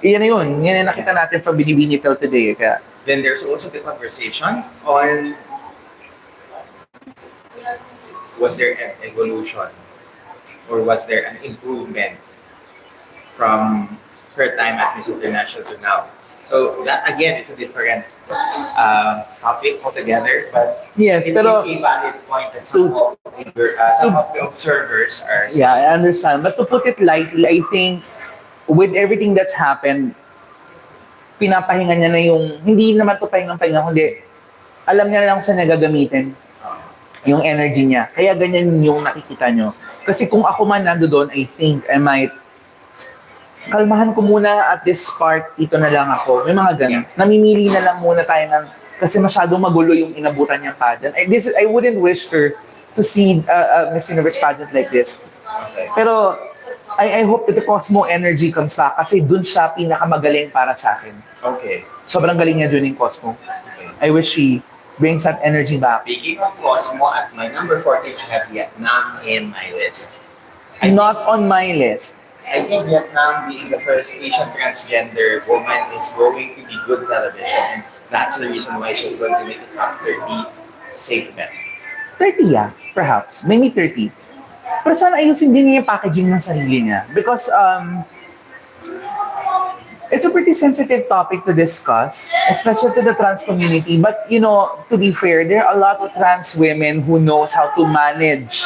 yan na yun. Yan yung nakita natin from Binibini till today. Kaya, Then there's also the conversation on was there an evolution or was there an improvement from her time at Miss International to now? So that again is a different topic altogether, but yes, it pero, is a valid point that some of the observers are yeah, I understand. But to put it lightly, I think with everything that's happened, pinapahinga niya na yung, hindi naman to pahinga, kundi alam niya lang kung saan niya gagamitin yung energy niya. Kaya ganyan yung nakikita nyo. Kasi kung ako man nando doon, I think I might kalmahan ko muna at this part, ito na lang ako. May mga ganun. Yeah. Namimili na lang muna tayo ng, kasi masyadong magulo yung inabutan niyang pageant. I wouldn't wish her to see a Miss Universe pageant like this. okay. Pero I hope that the Cosmo energy comes back kasi dun siya pinakamagaling para sa akin. Okay. Sobrang galing niya dun yung Cosmo. Okay. I wish she brings that energy back. Speaking of Cosmo, at my number 14, I have Vietnam in my list. Not on my list. I think Vietnam being the first Asian transgender woman is going to be good television, and that's the reason why she's going to make it top 30 safe bet. 30 yeah, perhaps. Maybe 30. Pero sana ayusin din niya yung packaging ng sarili niya. Because it's a pretty sensitive topic to discuss, especially to the trans community. But, you know, to be fair, there are a lot of trans women who knows how to manage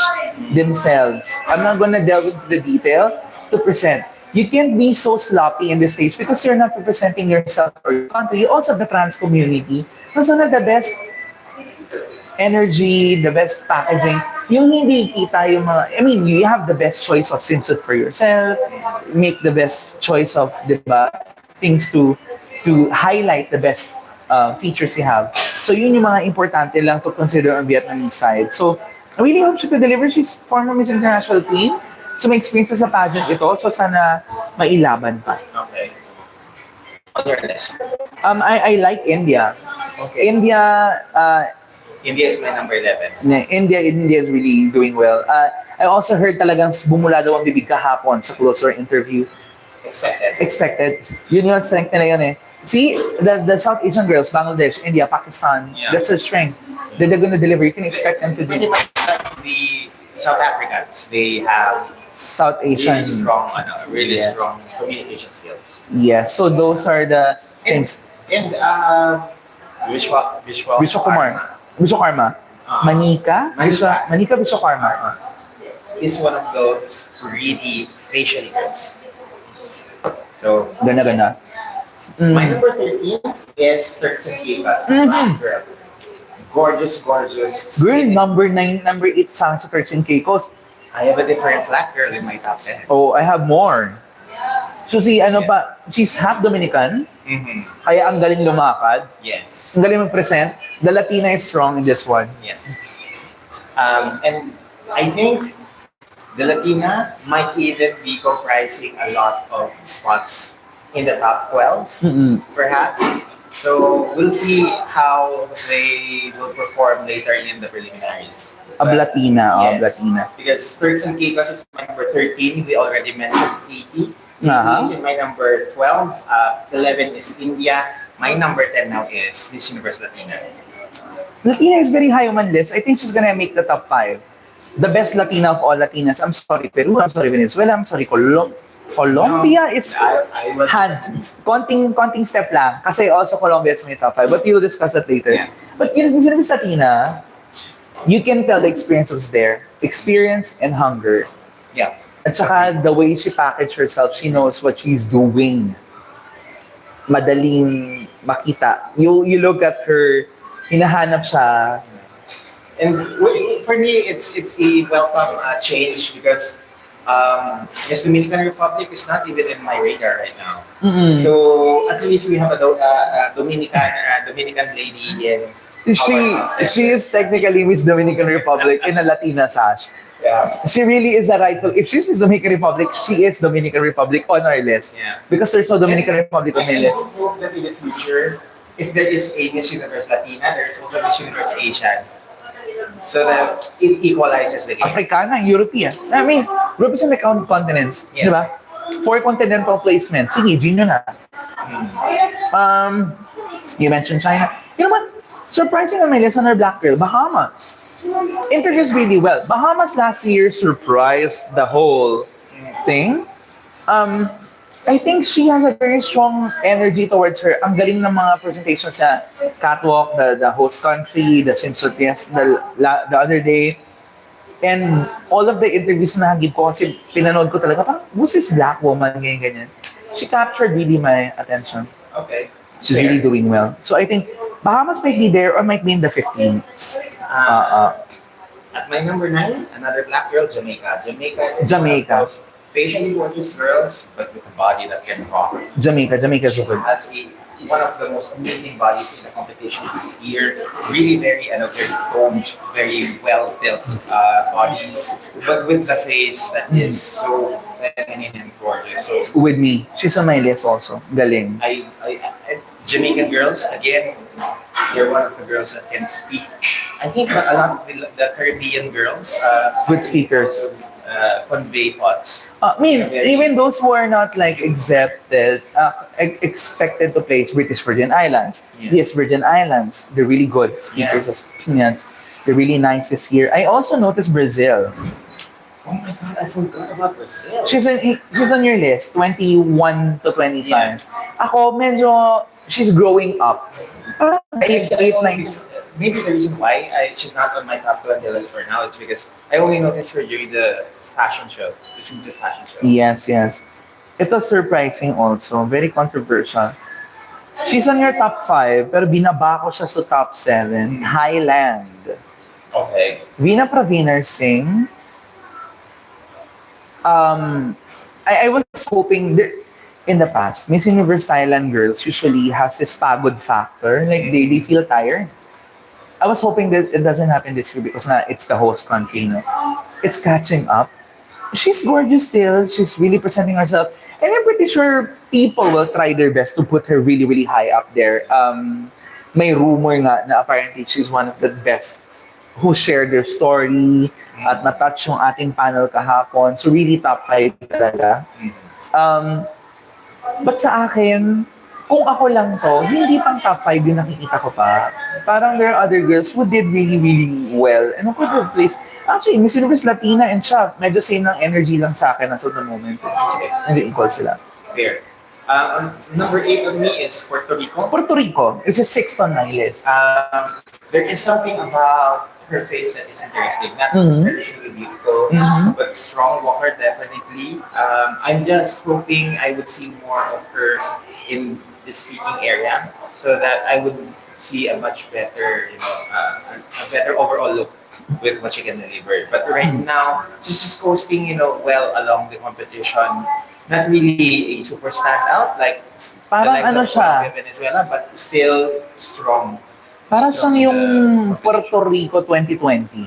themselves. I'm not gonna delve into the detail to present. You can't be so sloppy in this stage because you're not representing yourself or your country. You also have the trans community. So sana the best energy, the best packaging, yung hindi kita yung mga, I mean, you have the best choice of swimsuit for yourself, make the best choice of, di ba, things to highlight the best features you have. So yun yung mga importante lang to consider on Vietnamese side. So I really hope she could deliver. She's former Miss International Queen. So may experience sa pageant ito. So sana mailaban pa. Okay. On your list. I like India. Okay. India is my number 11. India is really doing well. I also heard talagang bumula daw ang bibig kahapon sa closer interview. Expected. Yun yung strength nila yun eh. See, the South Asian girls, Bangladesh, India, Pakistan, that's their strength. That they're gonna deliver. You can expect them to do. The South Africans, they have South Asian. really Yes. strong communication skills. Yeah, so those are the things. And Vishwakarma. Manika Vishwakarma. Is one of those really facially girls. So, Ganda. my number 13 is Turks and Caicos. Mhm. Girl. Gorgeous. Girl, number 9, number 8 sa Turks and Caicos. I have a different black girl in my top 10. Oh, I have more. So she's half Dominican, Mm-hmm. kaya ang galing lumakad, Yes. ang galing mag-present. The Latina is strong in this one. Yes. And I think the Latina might even be comprising a lot of spots in the top 12, Mm-mm. perhaps. So we'll see how they will perform later in the preliminaries. Of Latina, Yes. Latina. Because Turks and Caicos is my number 13. We already mentioned 80. Uh-huh. Is in my number 12. 11 is India. My number 10 now is Miss Universe Latina. Latina is very high on my list. I think she's gonna make the top 5. the best Latina of all Latinas. I'm sorry, Peru. I'm sorry, Venezuela. I'm sorry, Colombia is I was konting step lang. Kasi also Colombia is my top 5. But you'll discuss that later. Yeah. But yun, Miss Universe Latina, you can tell the experience was there. Experience and hunger. yeah. At saka the way she packaged herself, she knows what she's doing. Madaling makita. You look at her, hinahanap siya. And for me, it's a welcome change because yes, Dominican Republic is not even in my radar right now. Mm-mm. So at least we have a Dominican lady in She is technically Miss Dominican Republic in a Latina sash. yeah. She really is the rightful. If she's Miss Dominican Republic, she is Dominican Republic on our list. Yeah. Because there's no Dominican Republic on I our list. hope that in the future, if there is a Miss Universe Latina, there is also Miss Universe Asian. So that it equalizes the game. Africana, European. I mean, represent the continents. Yeah. Di ba? For continental placement. Sige, Gino na. You mentioned China. You know what? Surprising on my list on our Black Girl, Bahamas. Introduced really well. Bahamas last year surprised the whole thing. I think she has a very strong energy towards her. Ang galing ng mga presentations sa catwalk, the host country, the swimsuit yes, the other day. And all of the interviews na nagib ko kasi pinanood ko talaga, parang, who's this black woman, ganyan. She captured really my attention. Okay. She's Fair. really doing well. So I think Bahamas might be there or might be in the 15th. At my number 9, another black girl, Jamaica. Jamaica is Jamaica. one of those facially gorgeous girls, but with a body that can rock. Jamaica's She so good. has one of the most amazing bodies in the competition this year. Really very, very toned, very well built bodies, but with the face that is so feminine and gorgeous. So With me. She's on my list also. Galing. Jamaican girls, again, they're one of the girls that can speak. I think that a lot of the Caribbean girls Good speakers. convey thoughts. I mean, even those who are not like accepted, expected to place British Virgin Islands. Yeah. Yes, Virgin Islands, they're really good speakers Yes. of opinions. They're really nice this year. I also noticed Brazil. Oh my God, I forgot about Brazil. She's on your list, 21 to 25. Ako, medyo, she's growing up. Parang 8, 9. Maybe the reason why she's not on my top 20 list for now is because I only noticed her during the fashion show, the swimsuit fashion show. Yes, yes. It was surprising also. Very controversial. She's on your top 5, pero binaba ko siya sa top 7. Highland. Okay. Vina Pravener Singh. I was hoping that in the past, Miss Universe Thailand girls usually has this pagod factor. Like, they feel tired. I was hoping that it doesn't happen this year because na it's the host country. No? It's catching up. She's gorgeous still. She's really presenting herself. And I'm pretty sure people will try their best to put her really, really high up there. May rumor nga na apparently she's one of the best who shared their story at na-touch yung ating panel kahapon. So really top 5 talaga. But sa akin, kung ako lang to, hindi pang top 5 yung nakikita ko pa. Parang there are other girls who did really, really well. And who could have placed. Actually, Miss Universe Latina and siya, medyo same ng energy lang sa akin as of the moment. Hindi equal sila. Fair. Number 8 of me is Puerto Rico. Puerto Rico, it's a 6th on my list. There is something about her face that is interesting. Not traditionally beautiful, but strong walker definitely. I'm just hoping I would see more of her in the speaking area, so that I would see a much better, a better overall look with what she can deliver. But right now, she's just coasting, well along the competition. Not really a super standout like Parang the likes ano of siya? Colombia, Venezuela, but still strong. Parang Strong siyang in yung the Puerto Rico 2020.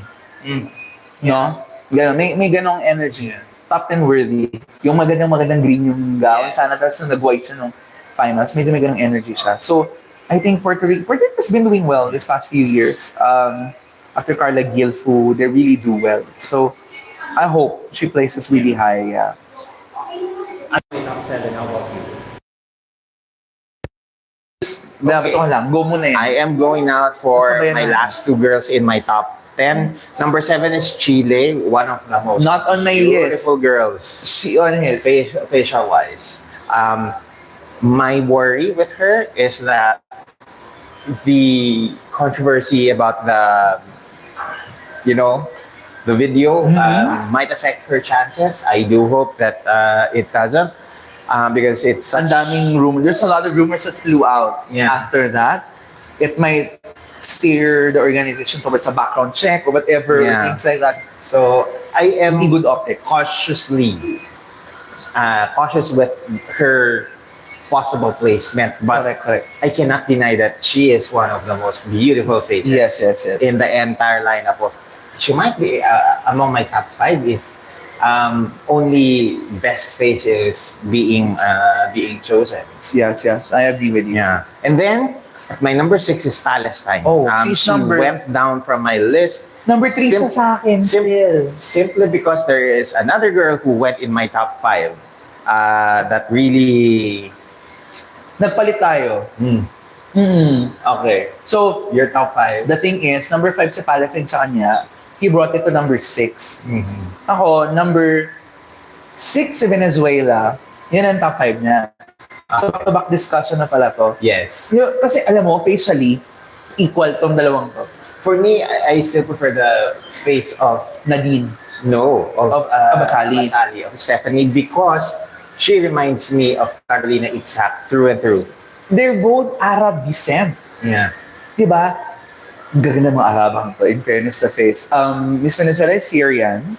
No? Ganon, may ganong energy. Top 10 worthy. Yung magandang green yung gown. Yes. Sana tapos nung nag-white siya nung finals, may ganong energy siya. So, I think Puerto Rico has been doing well this past few years. After Carla Gilfu, they really do well. So, I hope she places really high. Yeah. top 7. How about you? Dapat ko lang, go muna yan. I am going out for Sabayan my na. last 2 girls in my top 10. Number 7 is Chile, one of the most Not on my list. beautiful girls, She on his. facial wise. My worry with her is that the controversy about you know, the video might affect her chances. I do hope that it doesn't, because it's Ang such. daming rumors. There's a lot of rumors that flew out Yeah. after that. It might steer the organization towards a background check or whatever, Yeah. things like that. So I am Hindi good optics. cautious with her possible placement, but Correct. I cannot deny that she is one of the most beautiful faces Yes. in the entire lineup. She might be among my top 5 if only best faces being chosen. Yes. I agree with you. Yeah, and then my number 6 is Palestine. Oh, she's she number- went down from my list. Number 3 siya sa akin still. Simply because there is another girl who went in my top 5 that really. Nagpalit tayo. Okay. So, Your top 5. the thing is, number 5 sa Palestine sa kanya, he brought it to number 6. Ako, number 6 sa Venezuela, yun ang top 5 niya. So, back discussion na pala to. Yes. Kasi alam mo, facially, equal tong dalawang to. For me, I still prefer the face of Nadine. of Abasali. of Stephanie, because she reminds me of Carolina Itzhak through and through. They're both Arab descent. Yeah. Diba? Ang gaganda mga Arabang to, in fairness to face. Miss Venezuela is Syrian.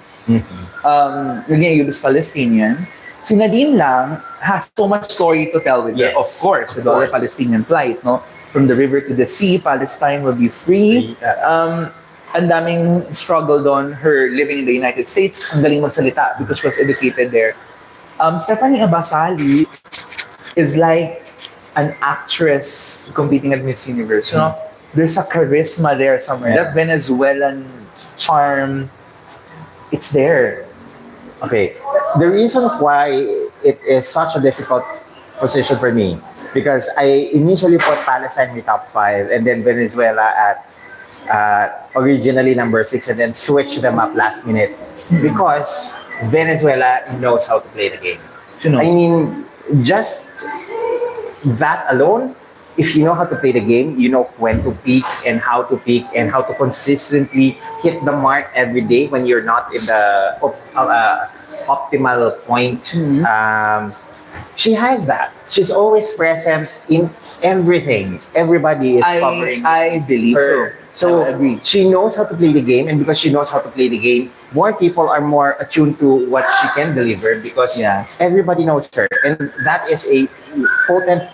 Naging is Palestinian. Si Nadine lang has so much story to tell with her. Yes. Of course, with all the Palestinian plight, no? From the river to the sea, Palestine will be free. Ang daming struggle doon, her living in the United States, ang galing magsalita because she was educated there. Stephanie Abasali is like an actress competing at Miss Universe. You know, there's a charisma there somewhere. Yeah. That Venezuelan charm, it's there. Okay. The reason why it is such a difficult position for me, because I initially put Palestine in the top 5 and then Venezuela at originally number 6 and then switched them up last minute because Venezuela knows how to play the game. You know, I mean, just that alone, if you know how to play the game, you know when to peak and how to consistently hit the mark every day when you're not in the optimal point. She has that. She's always present in everything. Everybody is covering I believe her. So I agree. she knows how to play the game, and because she knows how to play the game, more people are more attuned to what she can deliver because Yes. everybody knows her, and that is a potent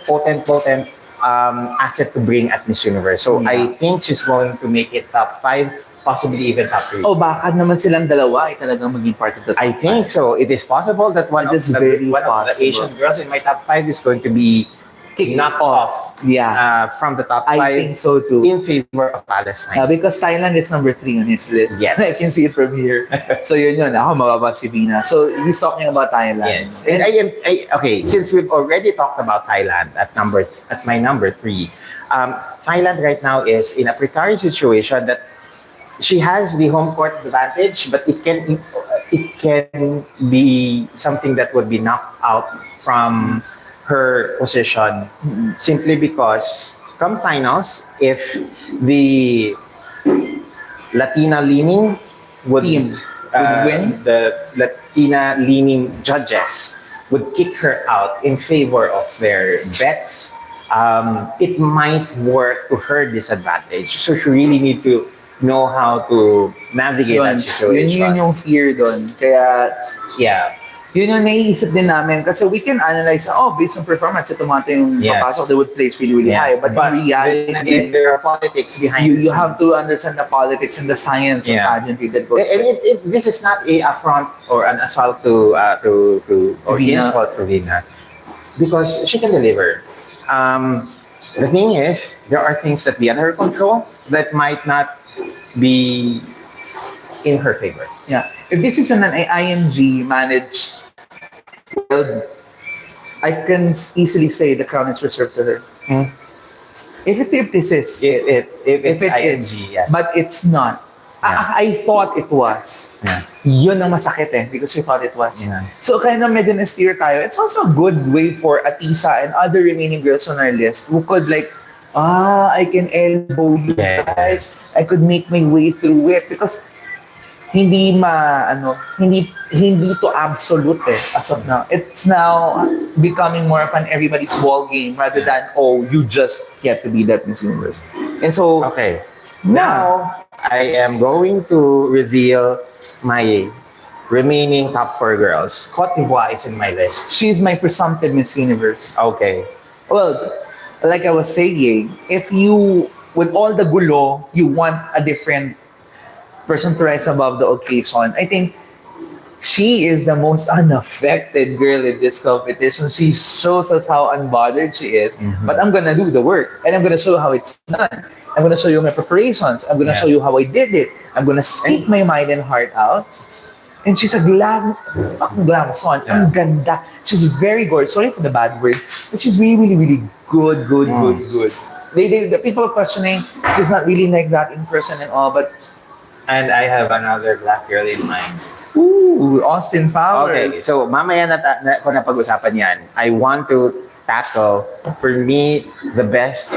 asset to bring at Miss Universe. So Yeah. I think she's going to make it top 5, possibly even top 3. O baka naman silang dalawa ay talagang maging part of the top I think five. so. It is possible that one It of is very the possible. Asian girls in my top 5 is going to be knocked off Yeah, from the top I 5 think so too. in favor of Palestine. Because Thailand is number 3 on his list. Yes. I can see it from here. So yun. Ako mababa si Vina. So he's talking about Thailand. Yes. And okay, since we've already talked about Thailand at my number 3, Thailand right now is in a precarious situation that she has the home court advantage, but it can be something that would be knocked out from her position simply because come finals, if the Latina leaning would Team would win, the Latina leaning judges would kick her out in favor of their bets, it might work to her disadvantage. So she really need to know how to navigate that situation. Yun yung fear doon. Kaya Yeah. yun yung naiisip din namin kasi we can analyze, based on performance, ito mga yung Yes. papasok, they would place really high. But in reality, then again, there are politics behind you the have scenes. to understand the politics and the science of Yeah. pageantry that goes And with this is not a affront or an assault to or Rina. insult to Rina, because she can deliver. The thing is, there are things that be under her control that might not be in her favor. Yeah. If this is an IMG managed world, I can easily say the crown is reserved to her. If this is, If if it's it ING, is, yes. but it's not. I thought it was. Yeah. Yun ang masakit because we thought it was. Yeah. So kaya na medyo na-steer tayo. It's also a good way for Atisa and other remaining girls on our list who could like, I can elbow you guys. I could make my way through it because hindi to absolute as of now. It's now becoming more of an everybody's ball game rather than, you just get to be that Miss Universe. And so, Okay. Now, I am going to reveal my remaining top 4 girls. Cote d'Ivoire is in my list. she's my presumptive Miss Universe. Okay. Well, like I was saying, if you, with all the gulo, you want a different person to rise above the occasion, I think she is the most unaffected girl in this competition. She shows us how unbothered she is. But I'm gonna do the work, and I'm gonna show you how it's done. I'm gonna show you my preparations. I'm gonna show you how I did it. I'm gonna speak my mind and heart out. And she's a fucking glamazon. Yeah. Ang ganda. She's very gorgeous. Sorry for the bad word, but she's really, really, really good. The people are questioning, she's not really like that in person and all, but And I have another black girl in mind. ooh, Austin Powers. Okay, so mamaya ko na pag-usapan yan. I want to tackle, for me, the best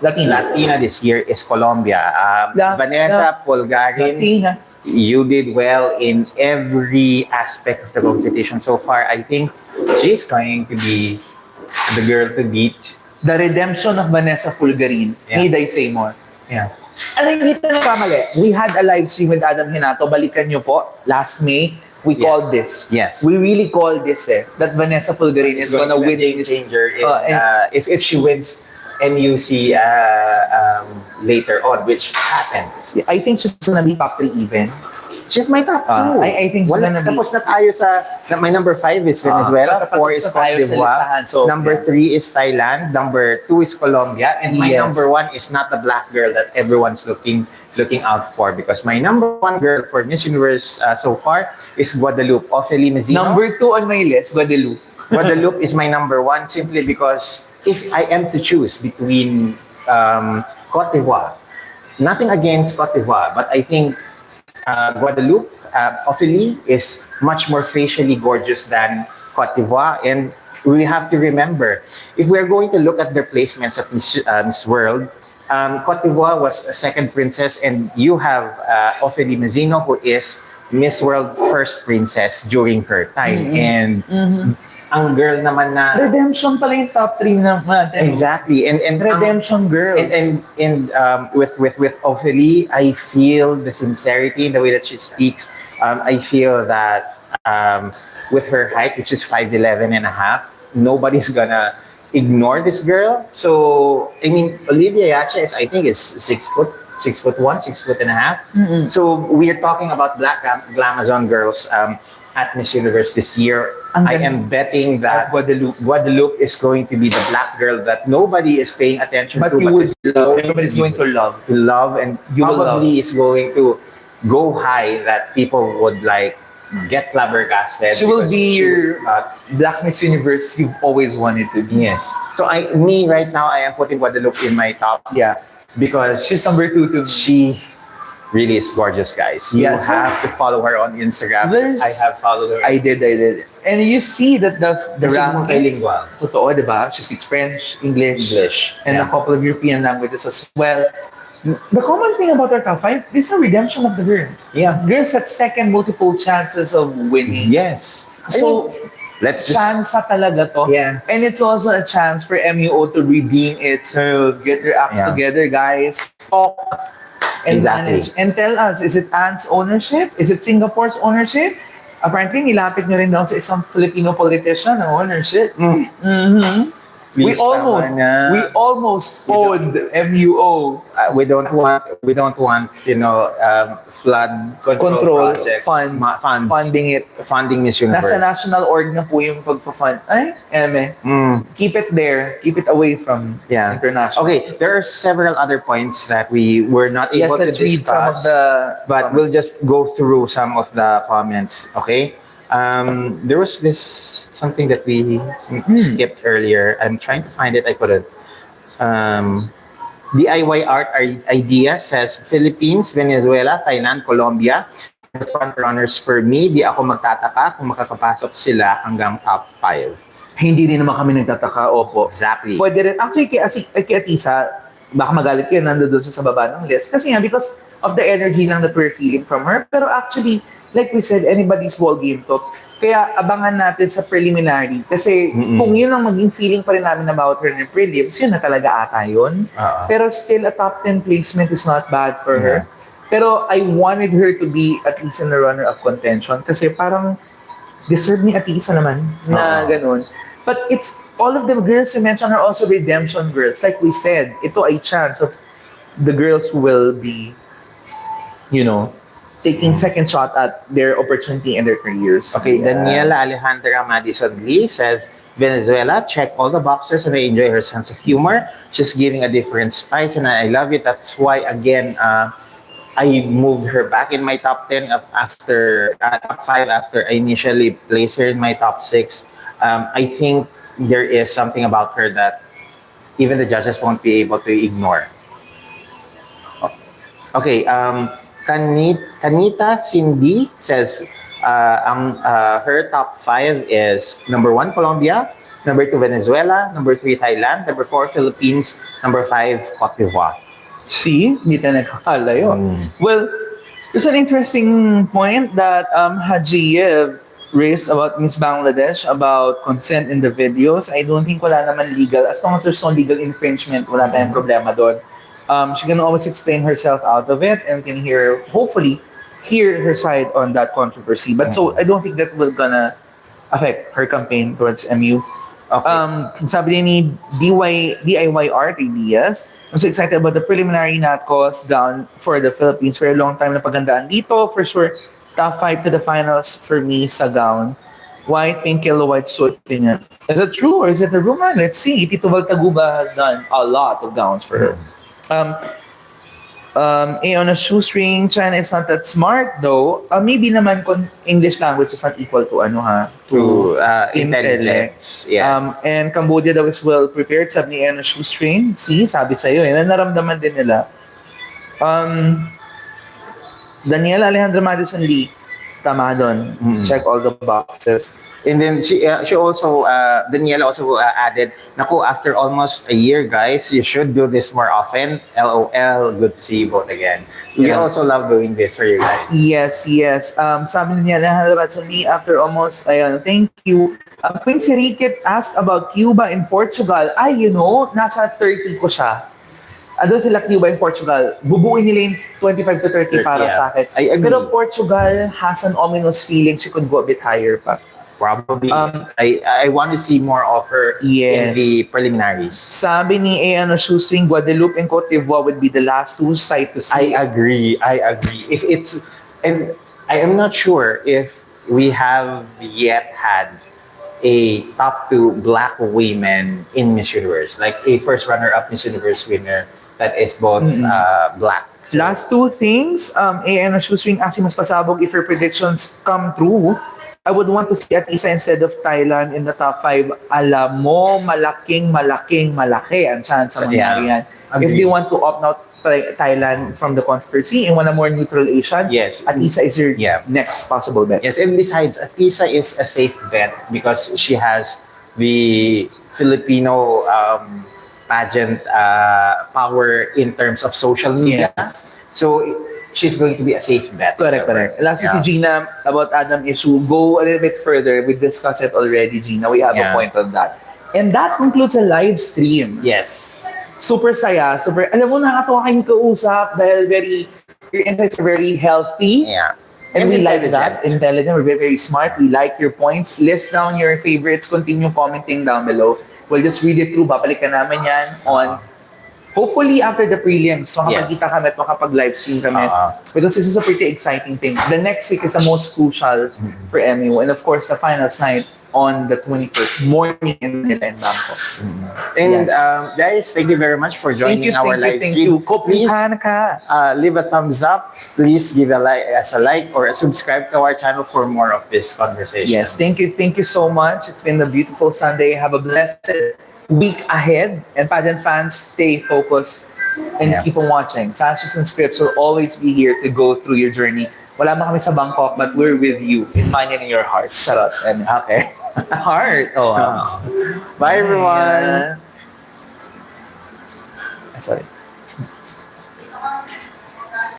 Latina this year is Colombia. Vanessa Polgarin, Latina. you did well in every aspect of the competition so far. I think she's going to be the girl to beat. The redemption of Vanessa Fulgarin. Yeah. Need I say more? Yeah. Alam, hindi na kamali. We had a live stream with Adam Hinato. Balikan nyo po. Last May, we called this. Yes. We really called this that Vanessa Fulgarin is gonna win game this. changer if she wins MUC later on, which happens. I think she's gonna be top 3 even. She's my top 2. I think she's gonna be... Tapos na tayo my number 5 is Venezuela, 4 is Cote d'Ivoire, So, number 3 is Thailand, number 2 is Colombia, and my number 1 is not the black girl that everyone's looking out for, because my number 1 girl for Miss Universe so far is Guadalupe, Ophelie Mezino. Number 2 on my list, Guadalupe. Guadalupe is my number 1 simply because if I am to choose between Cote d'Ivoire, nothing against Cote d'Ivoire, but I think Guadalupe, Ophelie is much more facially gorgeous than Cote d'Ivoire, and we have to remember, if we're going to look at their placements of Miss World, Cote d'Ivoire was a second princess, and you have Ophelie Mezino, who is Miss World first princess during her time, and ang girl naman na Redemption pala yung top 3 natin. exactly, and Redemption girls. and with Ophelie, I feel the sincerity in the way that she speaks. I feel that with her height, which is 5'11" and a half, nobody's gonna ignore this girl. So I mean, Olivia Yacha is, I think, is 6 foot, 6'1", 6 foot and a half. So we are talking about black glamazon girls at Miss Universe this year. I am betting that Guadalupe is going to be the black girl that nobody is paying attention But to. you would love. going Everybody's to going to love. love, and You will probably it's going to go high that people would like get flabbergasted. She will because be she's your not- Black Miss Universe you've always wanted to be. yes. So me right now, I am putting Guadalupe in my top. Yeah. Because She's number 2 to me. she really is gorgeous, guys. You Yes. have to follow her on Instagram. There's- I have followed her. I did. And you see that the She's rankings, multilingual. totoo, diba? She speaks French, English, and a Yeah. couple of European languages as well. The common thing about our top 5 is a redemption of the girls. Yeah. Girls had second multiple chances of winning. Yes. So, let's just, chance talaga to. Yeah. And it's also a chance for MUO to redeem itself. Get your acts Yeah. together, guys. Talk and Exactly. manage. And tell us, is it Anne's ownership? Is it Singapore's ownership? Apparently, nilapit nyo rin daw sa isang Filipino politician ang ownership. We Please, tama na. almost owned MUO. we don't want flood control project, funds, funding it. funding Miss Universe. Nasa national org na po yung pagpa-fund. Ay, eme. Keep it there. Keep it away from international. Okay, there are several other points that we were not Yes, able to let's read some of discuss, the but we'll just go through some of the comments. Okay, there was something that we skipped earlier. I'm trying to find it. I couldn't. DIY art idea says Philippines, Venezuela, Thailand, Colombia are the front runners for me. Di ako magtataka kung makakapasok sila hanggang top 5. Hindi din naman kami nagtataka, opo. Exactly. Pwede rin. Actually, kay Atisa, baka magalit kayo, nando doon sa baba ng list. Kasi nga, because of the energy lang that we're feeling from her. Pero actually, like we said, anybody's ball game to. Kaya abangan natin sa preliminary. Kasi kung yun ang maging feeling pa rin namin about her in prelims, yun na talaga ata yun. Pero still, a top 10 placement is not bad for her. Pero I wanted her to be at least in the runner-up contention. Kasi parang deserve ni Atisa naman na ganun. But it's all of the girls you mentioned are also redemption girls. Like we said, ito ay chance of the girls who will be, taking second shot at their opportunity in their careers. Okay, Daniela Alejandra Madison Lee says, Venezuela, check all the boxes and I enjoy her sense of humor. She's giving a different spice and I love it. That's why, again, I moved her back in my top 10 after top 5 after I initially placed her in my top 6. I think there is something about her that even the judges won't be able to ignore. Okay, Kanita Cindy says her top 5 is number 1 Colombia, number 2 Venezuela, number 3 Thailand, number 4 Philippines, number 5 Cote d'Ivoire. See, hindi tayo nagkakalayo. Well, there's an interesting point that Hajiyev raised about Miss Bangladesh about consent in the videos. I don't think wala naman legal. As long as there's no legal infringement, wala tayong problema doon. She can always explain herself out of it and can hopefully hear her side on that controversy. But so I don't think that will gonna affect her campaign towards MU. Okay. Sabi ni DIY art ideas. I'm so excited about the preliminary NATCOS down for the Philippines. For a long time na pagandaan dito. For sure, top 5 to the finals for me sa gown. White, pink, yellow, white suit niya. Is it true or is it a rumor? Let's see. Tito Valtaguba has done a lot of gowns for her. On a shoestring, China is not that smart though. Maybe naman kung English language is not equal to to intelligence. Yeah. And Cambodia daw is well prepared, sabi ni on a shoestring. See, sabi sa'yo, naramdaman din nila. Daniela Alejandra Madison Lee, tama doon. Check all the boxes. And then she also Daniela also added, "Naku, after almost a year, guys, you should do this more often. LOL, good to see you both again." We also love doing this for you guys. Yes. Sabi niya na after almost, thank you. Queen Sirikit asked about Cuba and Portugal. Nasa 30 ko siya. Doon sila Cuba and Portugal. Bubuin nila yung 25 to 30 para sa akin. I agree. Pero Portugal has an ominous feeling she could go a bit higher pa. Probably. I want to see more of her in the preliminaries. Sabi ni Shoestring, Guadeloupe and Cote d'Ivoire would be the last two sight to see. I agree. If it's, and I am not sure if we have yet had a top 2 black women in Miss Universe, like a first runner-up Miss Universe winner that is both black. So, last two things, Shoestring actually mas pasabog if her predictions come true. I would want to see Atisa instead of Thailand in the top 5. Alam mo, malaking ang chance sa mangyari yan. If they want to opt out Thailand from the controversy and want a more neutral Asian, Atisa is your next possible bet. Yes, and besides, Atisa is a safe bet because she has the Filipino pageant power in terms of social media. So she's going to be a safe bet. Correct. Last si Gina about Adam issue. Go a little bit further. We discussed it already, Gina. We have a point on that. And that concludes a live stream. Yes. Super saya. Alam mo, nakatawa kayong kausap dahil your insights are very healthy. Yeah. And we like that. Intelligent. We're very, very smart. We like your points. List down your favorites. Continue commenting down below. We'll just read it through. Babalikan namin yan on hopefully after the prelims, makapagkita kami at makapag-live stream kami. Because this is a pretty exciting thing. The next week is the most crucial for MU. And of course, the finals night on the 21st morning in Manila and Bangkok. And guys, thank you very much for joining our live stream. Please leave a thumbs up. Please give us a like or subscribe to our channel for more of this conversation. Yes, thank you so much. It's been a beautiful Sunday. Have a blessed week ahead, and pageant fans, stay focused And Yeah. keep on watching. Sashes and Scripts will always be here to go through your journey. Wala man kami sa Bangkok, but we're with you in mind and in your heart. Charot. And Okay. heart. Oh, wow. Bye, everyone. Sorry.